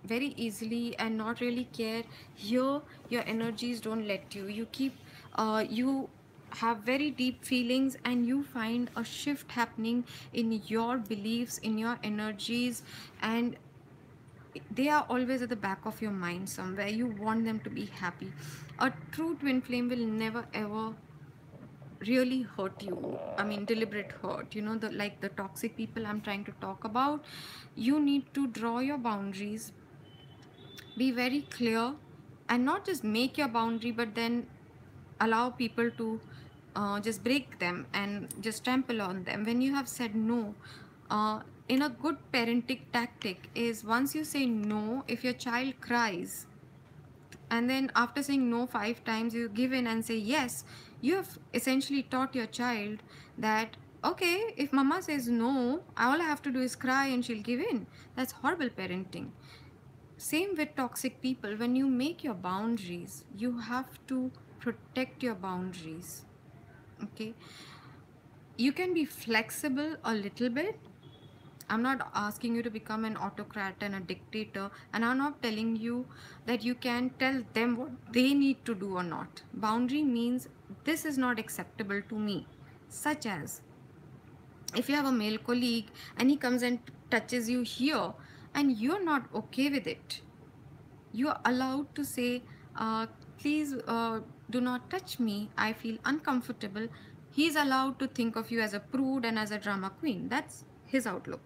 very easily and not really care, here your energies don't let you. You keep, you have very deep feelings and you find a shift happening in your beliefs, in your energies, and they are always at the back of your mind somewhere. You want them to be happy. A true twin flame will never ever really hurt you. I mean, deliberate hurt, the like the toxic people I'm trying to talk about. You need to draw your boundaries, be very clear, and not just make your boundary but then allow people to just break them and just trample on them. When you have said no, in a good parenting tactic is, once you say no, if your child cries and then after saying no 5 times you give in and say yes, you have essentially taught your child that, okay, if mama says no, all I have to do is cry and she'll give in. That's horrible parenting. Same with toxic people. When you make your boundaries, you have to protect your boundaries. Okay, you can be flexible a little bit. I'm not asking you to become an autocrat and a dictator, and I'm not telling you that you can tell them what they need to do or not. Boundary means this is not acceptable to me. Such as, if you have a male colleague and he comes and touches you here and you're not okay with it, you are allowed to say, please do not touch me, I feel uncomfortable. He's allowed to think of you as a prude and as a drama queen. That's his outlook.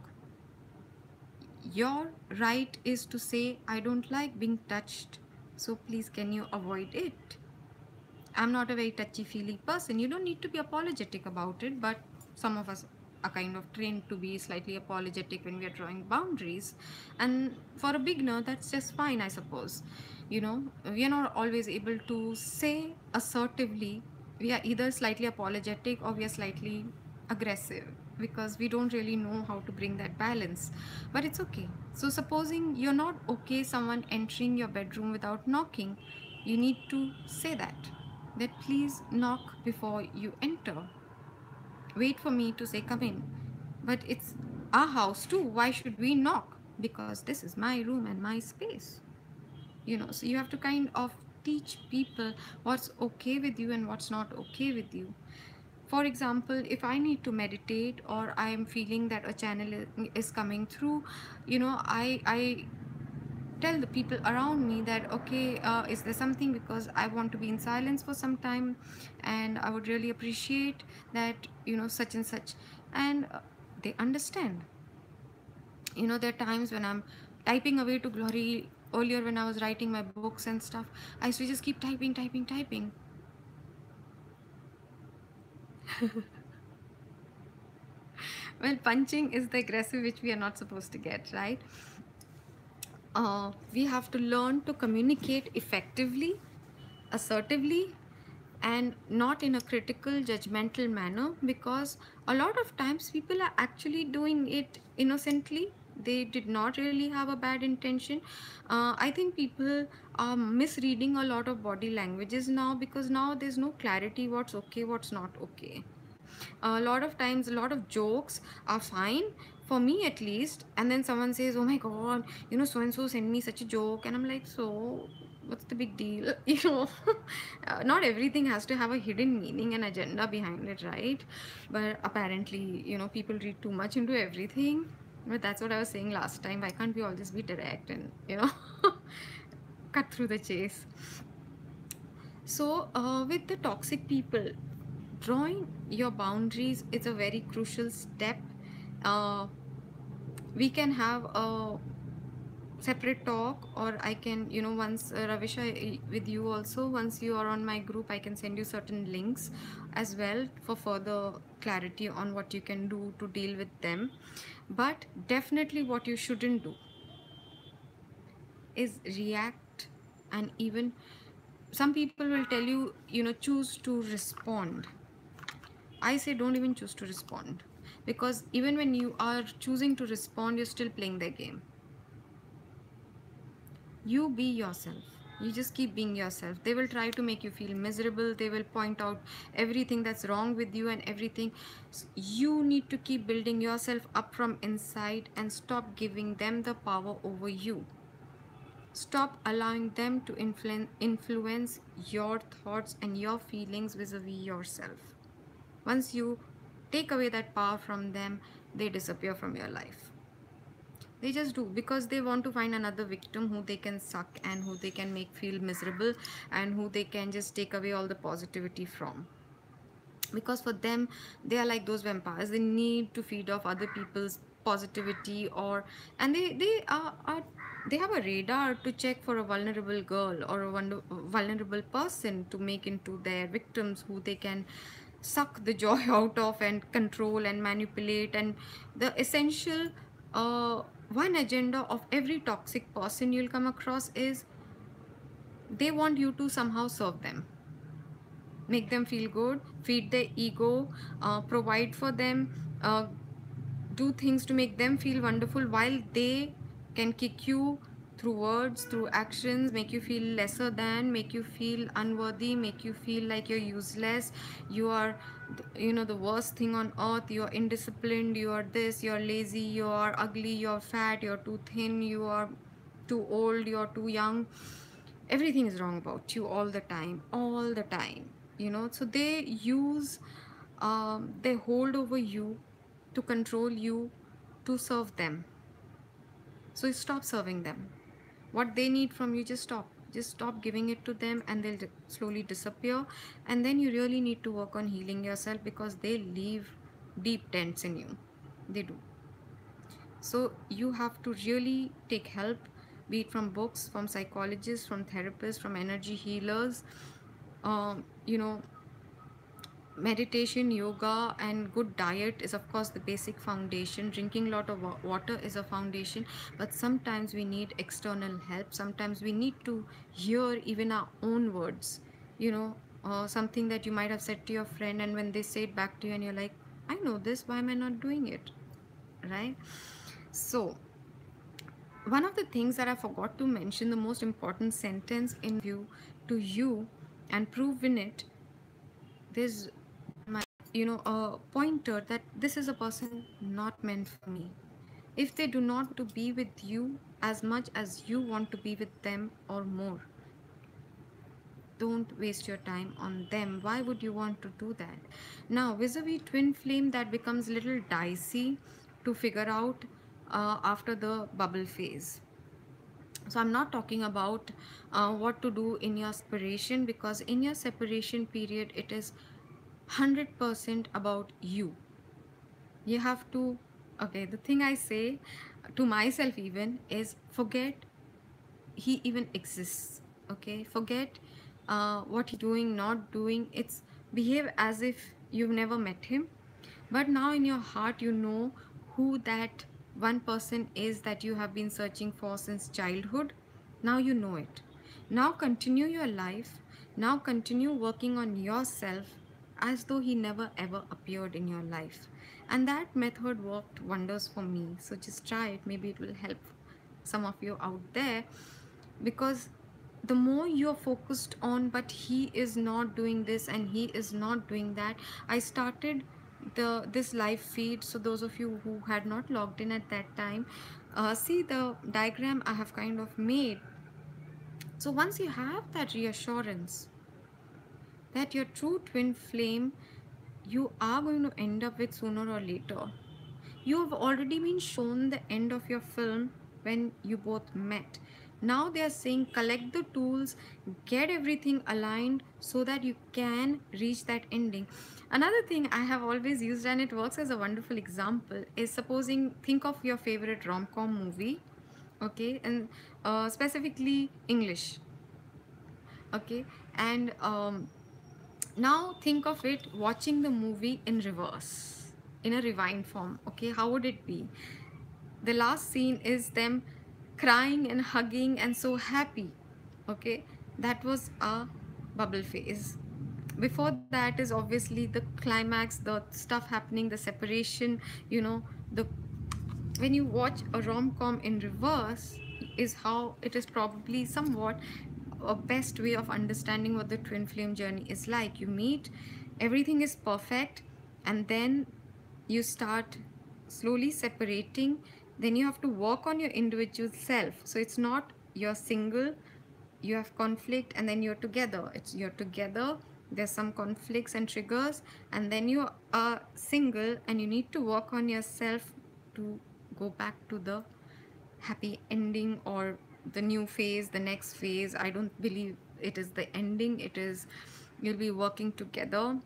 Your right is to say, I don't like being touched, so please can you avoid it. I'm not a very touchy feely person. You don't need to be apologetic about it, but some of us are kind of trained to be slightly apologetic when we are drawing boundaries. And for a beginner, that's just fine, I suppose. We are not always able to say assertively. We are either slightly apologetic or we are slightly aggressive because we don't really know how to bring that balance. But it's okay. So, supposing you're not okay someone entering your bedroom without knocking, you need to say that please knock before you enter. Wait for me to say come in. But it's our house too. Why should we knock? Because this is my room and my space. So you have to kind of teach people what's okay with you and what's not okay with you. For example, if I need to meditate or I am feeling that a channel is coming through, I tell the people around me that, okay, is there something, because I want to be in silence for some time and I would really appreciate that, such and such. And they understand. There are times when I'm typing away to glory. Earlier when I was writing my books and stuff, I used to just keep typing. Well, punching is the aggressive which we are not supposed to get, right? We have to learn to communicate effectively, assertively, and not in a critical, judgmental manner, because a lot of times people are actually doing it innocently. They did not really have a bad intention. I think people are misreading a lot of body languages now, because now there's no clarity what's okay, what's not okay. A lot of times a lot of jokes are fine, for me at least, and then someone says, oh my god, so and so sent me such a joke, and I'm like, so what's the big deal? Not everything has to have a hidden meaning and agenda behind it, right? But apparently, people read too much into everything. But that's what I was saying last time. Why can't we all just be direct and cut through the chase? So with the toxic people, drawing your boundaries is a very crucial step. uh, we can have a separate talk, or I can, once Ravisha, with you also, once you are on my group, I can send you certain links as well for further clarity on what you can do to deal with them. But definitely what you shouldn't do is react. And even some people will tell you, choose to respond. I say don't even choose to respond, because even when you are choosing to respond, you're still playing their game. You be yourself. You just keep being yourself. They will try to make you feel miserable. They will point out everything that's wrong with you and everything. You need to keep building yourself up from inside and stop giving them the power over you. Stop allowing them to influence your thoughts and your feelings vis-a-vis yourself. Once you take away that power from them, they disappear from your life. They just do, because they want to find another victim who they can suck and who they can make feel miserable and who they can just take away all the positivity from. Because for them, they are like those vampires. They need to feed off other people's positivity, or and they have a radar to check for a vulnerable girl or a vulnerable person to make into their victims who they can suck the joy out of and control and manipulate. And the essential one agenda of every toxic person you'll come across is they want you to somehow serve them, make them feel good, feed their ego, provide for them, do things to make them feel wonderful, while they can kick you through words, through actions, make you feel lesser than, make you feel unworthy, make you feel like you're useless, you are the worst thing on earth, you're indisciplined, you are this, you're lazy, you are ugly, you're fat, you're too thin, you are too old, you're too young. Everything is wrong about you all the time, all the time. So they use they hold over you to control you, to serve them. So stop serving them. What they need from you, just stop giving it to them, and they'll slowly disappear. And then you really need to work on healing yourself, because they leave deep dents in you. They do. So you have to really take help, be it from books, from psychologists, from therapists, from energy healers. um, you know Meditation, yoga, and good diet is of course the basic foundation. Drinking a lot of water is a foundation, but sometimes we need external help. Sometimes we need to hear even our own words, something that you might have said to your friend, and when they say it back to you and you're like, I know this, why am I not doing it, right? So one of the things that I forgot to mention, the most important sentence in view to you and prove in it, there's my a pointer that this is a person not meant for me. If they do not to be with you as much as you want to be with them or more, don't waste your time on them. Why would you want to do that? Now, vis-a-vis twin flame, that becomes a little dicey to figure out after the bubble phase. So I'm not talking about what to do in your separation, because in your separation period it is 100% about you. You have to, okay, the thing I say to myself even is, forget he even exists. Okay, forget what he's doing, not doing. It's behave as if you've never met him, but now in your heart you know who that one person is that you have been searching for since childhood. Now you know it. Now continue your life. Now continue working on yourself as though he never ever appeared in your life. And that method worked wonders for me. So just try it. Maybe it will help some of you out there, because the more you're focused on, but he is not doing this and he is not doing that. I started this live feed, so those of you who had not logged in at that time, see the diagram I have kind of made. So once you have that reassurance that your true twin flame you are going to end up with sooner or later, you have already been shown the end of your film when you both met. Now they are saying collect the tools, get everything aligned so that you can reach that ending. Another thing I have always used, and it works as a wonderful example, is supposing, think of your favorite rom-com movie, okay, and specifically English, okay, and now think of it watching the movie in reverse, in a rewind form. Okay, how would it be? The last scene is them crying and hugging and so happy. Okay, that was a bubble phase. Before that is obviously the climax, the stuff happening, the separation, you know, the when you watch a rom-com in reverse is how it is probably somewhat a best way of understanding what the twin flame journey is like. You meet, everything is perfect, and then you start slowly separating. Then you have to work on your individual self, so it's not you're single, you have conflict and then you're together. It's you're together, there's some conflicts and triggers, and then you are single and you need to work on yourself to go back to the happy ending or the new phase, the next phase. I don't believe it is the ending, it is you'll be working together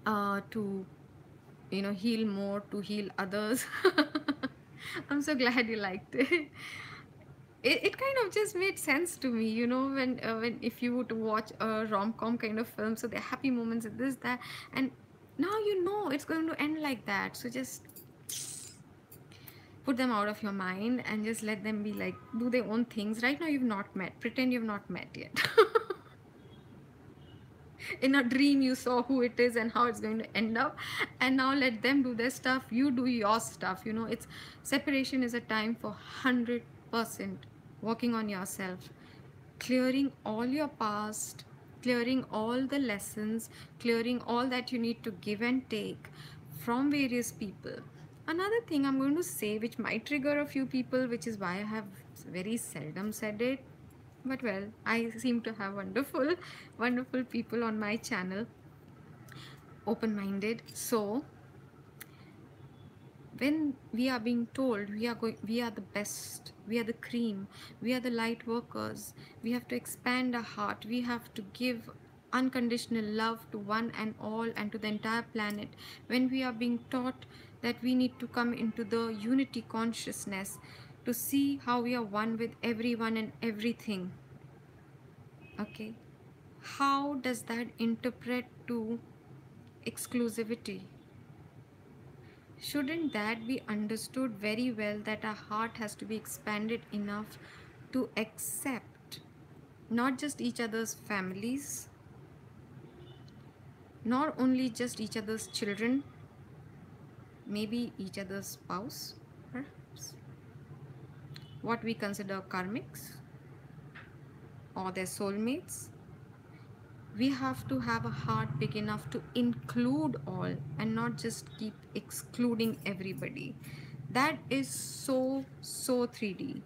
to heal more, to heal others. I'm so glad you liked it. It kind of just made sense to me, when if you were to watch a rom-com kind of film, so there are happy moments and this that, and now it's going to end like that, so just put them out of your mind and just let them be like do their own things. Right now you've not met, pretend you've not met yet. In a dream you saw who it is and how it's going to end up, and now let them do their stuff, you do your stuff. It's separation is a time for 100% working on yourself, clearing all your past, clearing all the lessons, clearing all that you need to give and take from various people. Another thing I'm going to say, which might trigger a few people, which is why I have very seldom said it, but well, I seem to have wonderful, wonderful people on my channel, open minded. So, when we are being told we are the best, we are the cream, we are the light workers, we have to expand our heart, we have to give unconditional love to one and all and to the entire planet. When we are being taught that we need to come into the unity consciousness to see how we are one with everyone and everything, okay, how does that interpret to exclusivity? Shouldn't that be understood very well, that our heart has to be expanded enough to accept not just each other's families, not only just each other's children, maybe each other's spouse, perhaps, what we consider karmics or their soulmates? We have to have a heart big enough to include all and not just keep excluding everybody. That is so 3D,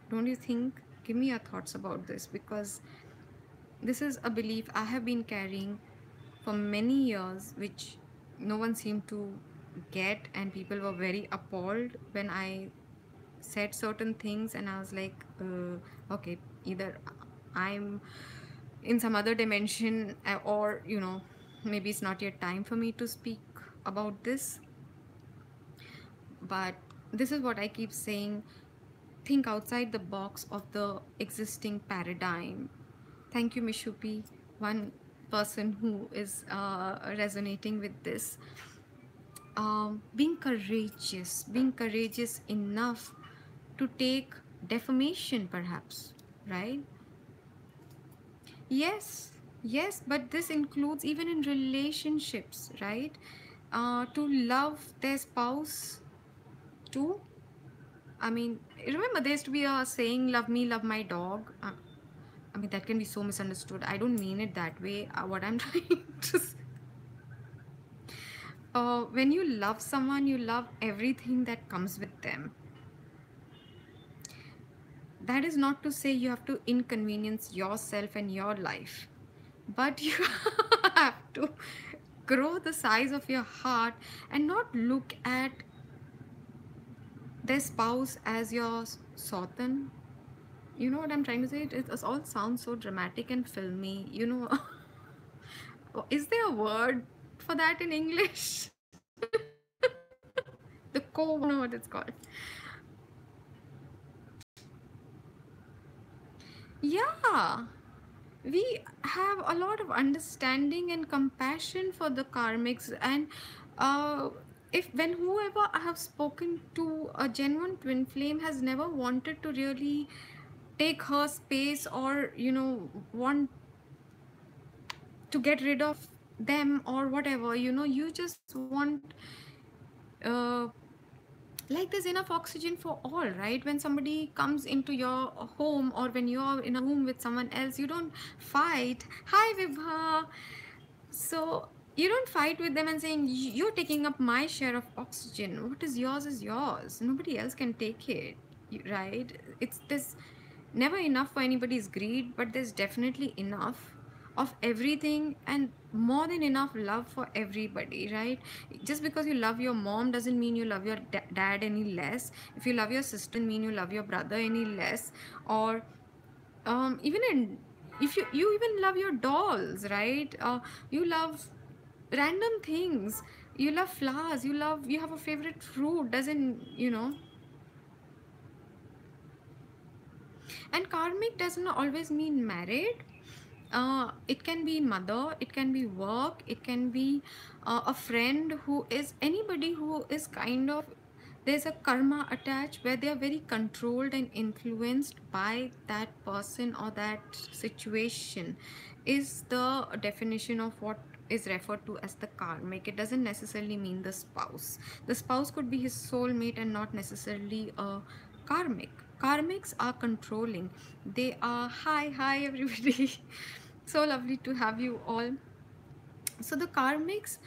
don't you think? Give me your thoughts about this, because this is a belief I have been carrying for many years, which no one seemed to get, and people were very appalled when I said certain things, and I was like, okay, either I'm in some other dimension, or maybe it's not yet time for me to speak about this. But this is what I keep saying: think outside the box of the existing paradigm. Thank you, Mishupi, one person who is resonating with this. Being courageous enough to take defamation, perhaps, right? Yes, yes, but this includes even in relationships, right? To love their spouse too. I mean, remember there used to be a saying, love me, love my dog. I mean, that can be so misunderstood. I don't mean it that way. What I'm trying to say, when you love someone, you love everything that comes with them. That is not to say you have to inconvenience yourself and your life, but you have to grow the size of your heart and not look at their spouse as your sultan. You know what I'm trying to say? It all sounds so dramatic and filmy. Is there a word for that in English? The co, I don't know what it's called. Yeah, we have a lot of understanding and compassion for the karmics, and uh, if when whoever I have spoken to, a genuine twin flame has never wanted to really take her space, or want to get rid of them or whatever, you just want uh, like there's enough oxygen for all, right? When somebody comes into your home or when you're in a room with someone else, you don't fight, hi Vibha. So you don't fight with them and saying you're taking up my share of oxygen. What is yours. Nobody else can take it, right? It's this never enough for anybody's greed, but there's definitely enough of everything and more than enough love for everybody, right? Just because you love your mom doesn't mean you love your dad any less. If you love your sister doesn't mean you love your brother any less. Or even in, if you even love your dolls, right? You love random things, you love flowers, you have a favorite fruit, doesn't, and karmic doesn't always mean married. It can be mother, it can be work, it can be a friend, who is anybody who is kind of, there's a karma attached where they are very controlled and influenced by that person or that situation, is the definition of what is referred to as the karmic. It doesn't necessarily mean the spouse. The spouse could be his soulmate and not necessarily a karmic. Karmics are controlling. They are, hi everybody. So lovely to have you all. So the karmics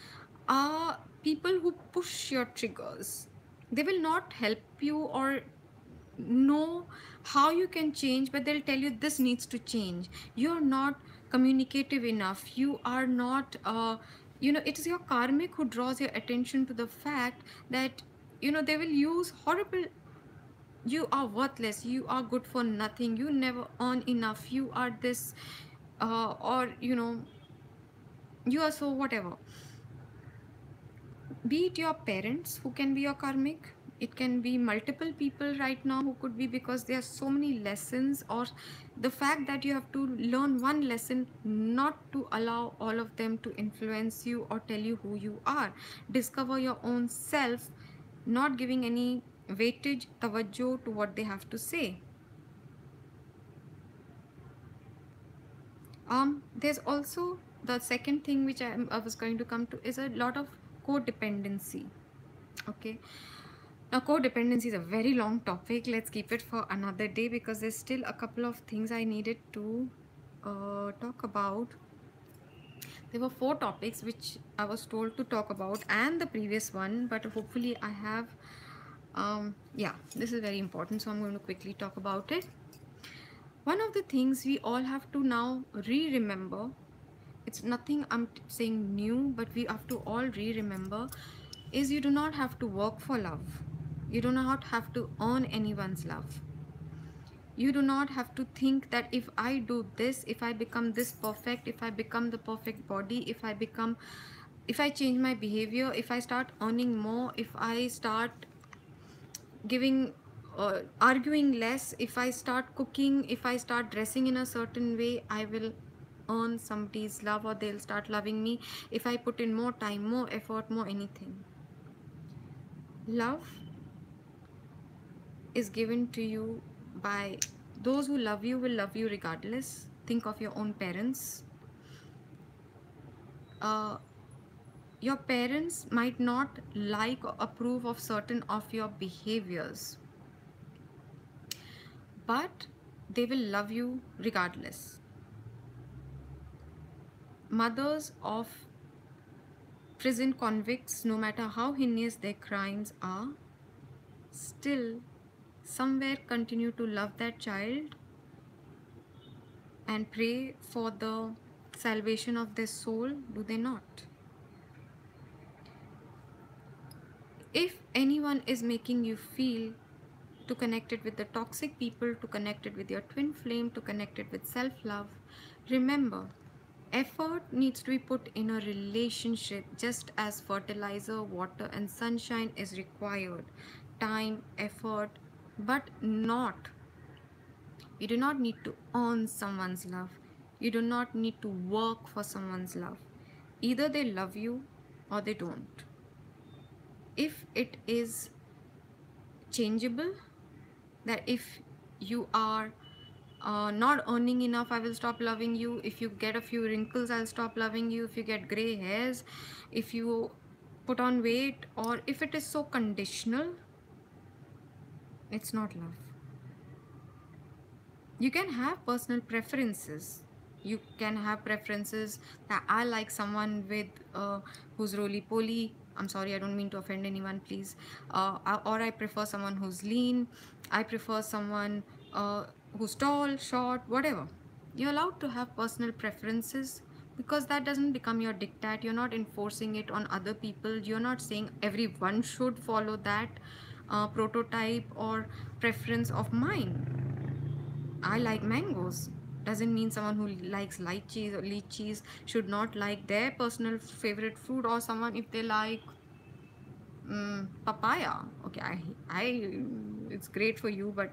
are people who push your triggers. They will not help you or know how you can change, but they'll tell you this needs to change. You're not communicative enough. You are not, it is your karmic who draws your attention to the fact that, they will use horrible, you are worthless, you are good for nothing, you never earn enough, you are this, or you are so whatever. Be it your parents who can be your karmic, it can be multiple people right now who could be, because there are so many lessons, or the fact that you have to learn one lesson, not to allow all of them to influence you or tell you who you are. Discover your own self, not giving any weightage, tawajjo to what they have to say. There's also the second thing which I was going to come to, is a lot of codependency. Okay, now codependency is a very long topic. Let's keep it for another day, because there's still a couple of things I needed to talk about. There were 4 topics which I was told to talk about, and the previous one, but hopefully I have, yeah, this is very important, so I'm going to quickly talk about it. One of the things we all have to now re-remember, it's nothing I'm saying new, but we have to all re-remember, is you do not have to work for love. You do not have to earn anyone's love. You do not have to think that if I do this, if I become this perfect, if I become the perfect body, if I change my behavior, if I start earning more, if I start giving, arguing less, if I start cooking, if I start dressing in a certain way, I will earn somebody's love, or they'll start loving me. If I put in more time, more effort, more anything, love is given to you by those who love you, will love you regardless. Think of your own parents. uh, your parents might not like or approve of certain of your behaviors, but they will love you regardless. Mothers of prison convicts, no matter how heinous their crimes are, still somewhere continue to love that child and pray for the salvation of their soul, do they not? If anyone is making you feel to connect it with the toxic people, to connect it with your twin flame, to connect it with self-love, remember, effort needs to be put in a relationship, just as fertilizer, water and sunshine is required. Time, effort, but not, you do not need to earn someone's love. You do not need to work for someone's love. Either they love you or they don't. If it is changeable, that if you are not earning enough, I will stop loving you. If you get a few wrinkles, I'll stop loving you. If you get gray hairs, if you put on weight, or if it is so conditional, it's not love. You can have personal preferences. You can have preferences that I like someone with who's roly poly. I'm sorry, I don't mean to offend anyone, please. Or I prefer someone who's lean. I prefer someone who's tall, short, whatever. You're allowed to have personal preferences, because that doesn't become your diktat. You're not enforcing it on other people. You're not saying everyone should follow that prototype or preference of mine. I like mangoes. Doesn't mean someone who likes lychees should not like their personal favorite fruit, or someone if they like papaya. Okay, it's great for you, but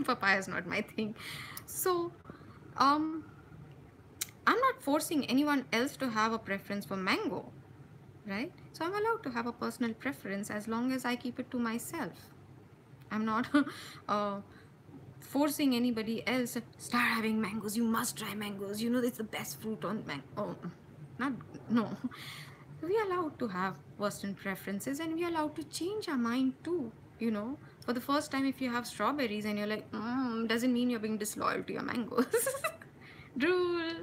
papaya is not my thing. So, um, I'm not forcing anyone else to have a preference for mango, right? So I'm allowed to have a personal preference as long as I keep it to myself. I'm not uh, forcing anybody else, start having mangoes, you must try mangoes, you know it's the best fruit on mango. Oh, not, no. We are allowed to have personal preferences, and we are allowed to change our mind too, you know. For the first time, if you have strawberries and you're like, doesn't mean you're being disloyal to your mangoes. Drool.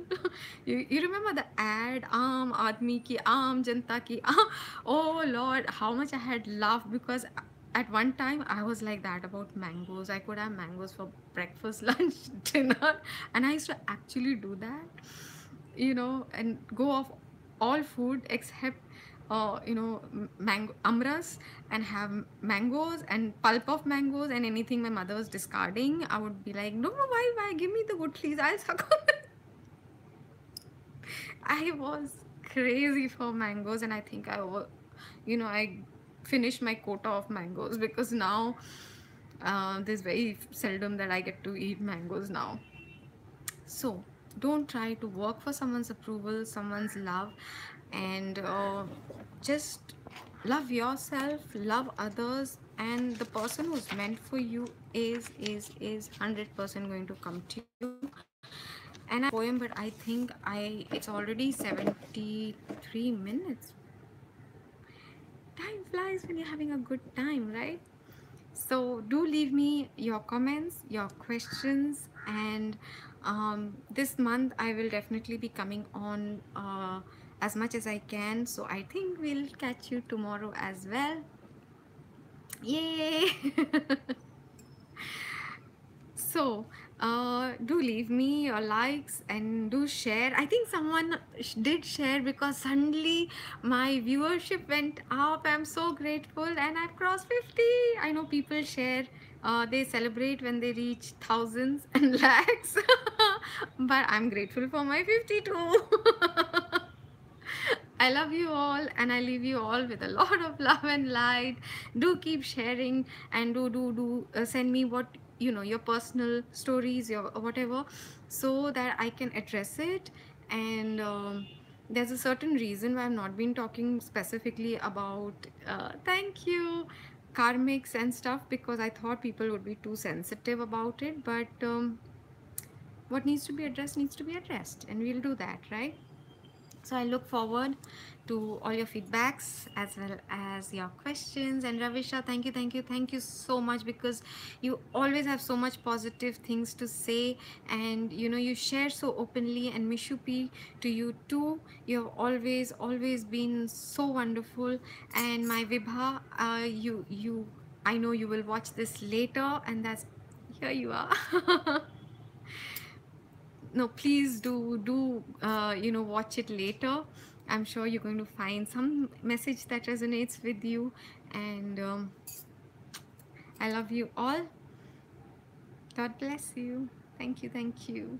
You remember the ad, aam aadmi ki, aam janta ki, aam. Oh lord, how much I had laughed, because at one time I was like that about mangoes. I could have mangoes for breakfast, lunch, dinner, and I used to actually do that, you know, and go off all food except mango amras, and have mangoes and pulp of mangoes, and anything my mother was discarding, I would be like, no, why give me the good, please, I'll suck on it. I was crazy for mangoes, and I think I finished my quota of mangoes, because now there's very seldom that I get to eat mangoes now. So don't try to work for someone's approval, someone's love, and just love yourself, love others, and the person who's meant for you is 100% going to come to you. And I poem, but I think it's already 73 minutes. Time flies when you're having a good time, right? So do leave me your comments, your questions, and this month I will definitely be coming on as much as I can. So I think we'll catch you tomorrow as well. Yay! So do leave me your likes and do share. I think someone did share, because suddenly my viewership went up. I'm so grateful, and I've crossed 50. I know people share, they celebrate when they reach thousands and lakhs, but I'm grateful for my 52. I love you all, and I leave you all with a lot of love and light. Do keep sharing, and do send me what your personal stories, your whatever, so that I can address it. And there's a certain reason why I've not been talking specifically about thank you, karmics and stuff, because I thought people would be too sensitive about it. But what needs to be addressed needs to be addressed, and we'll do that, right? So I look forward to all your feedbacks as well as your questions. And Ravisha, thank you so much, because you always have so much positive things to say, and you share so openly. And Mishupi, to you too, you have always been so wonderful. And my Vibha, you I know you will watch this later, and that's here you are. No, please do watch it later. I'm sure you're going to find some message that resonates with you. And I love you all. God bless you. Thank you.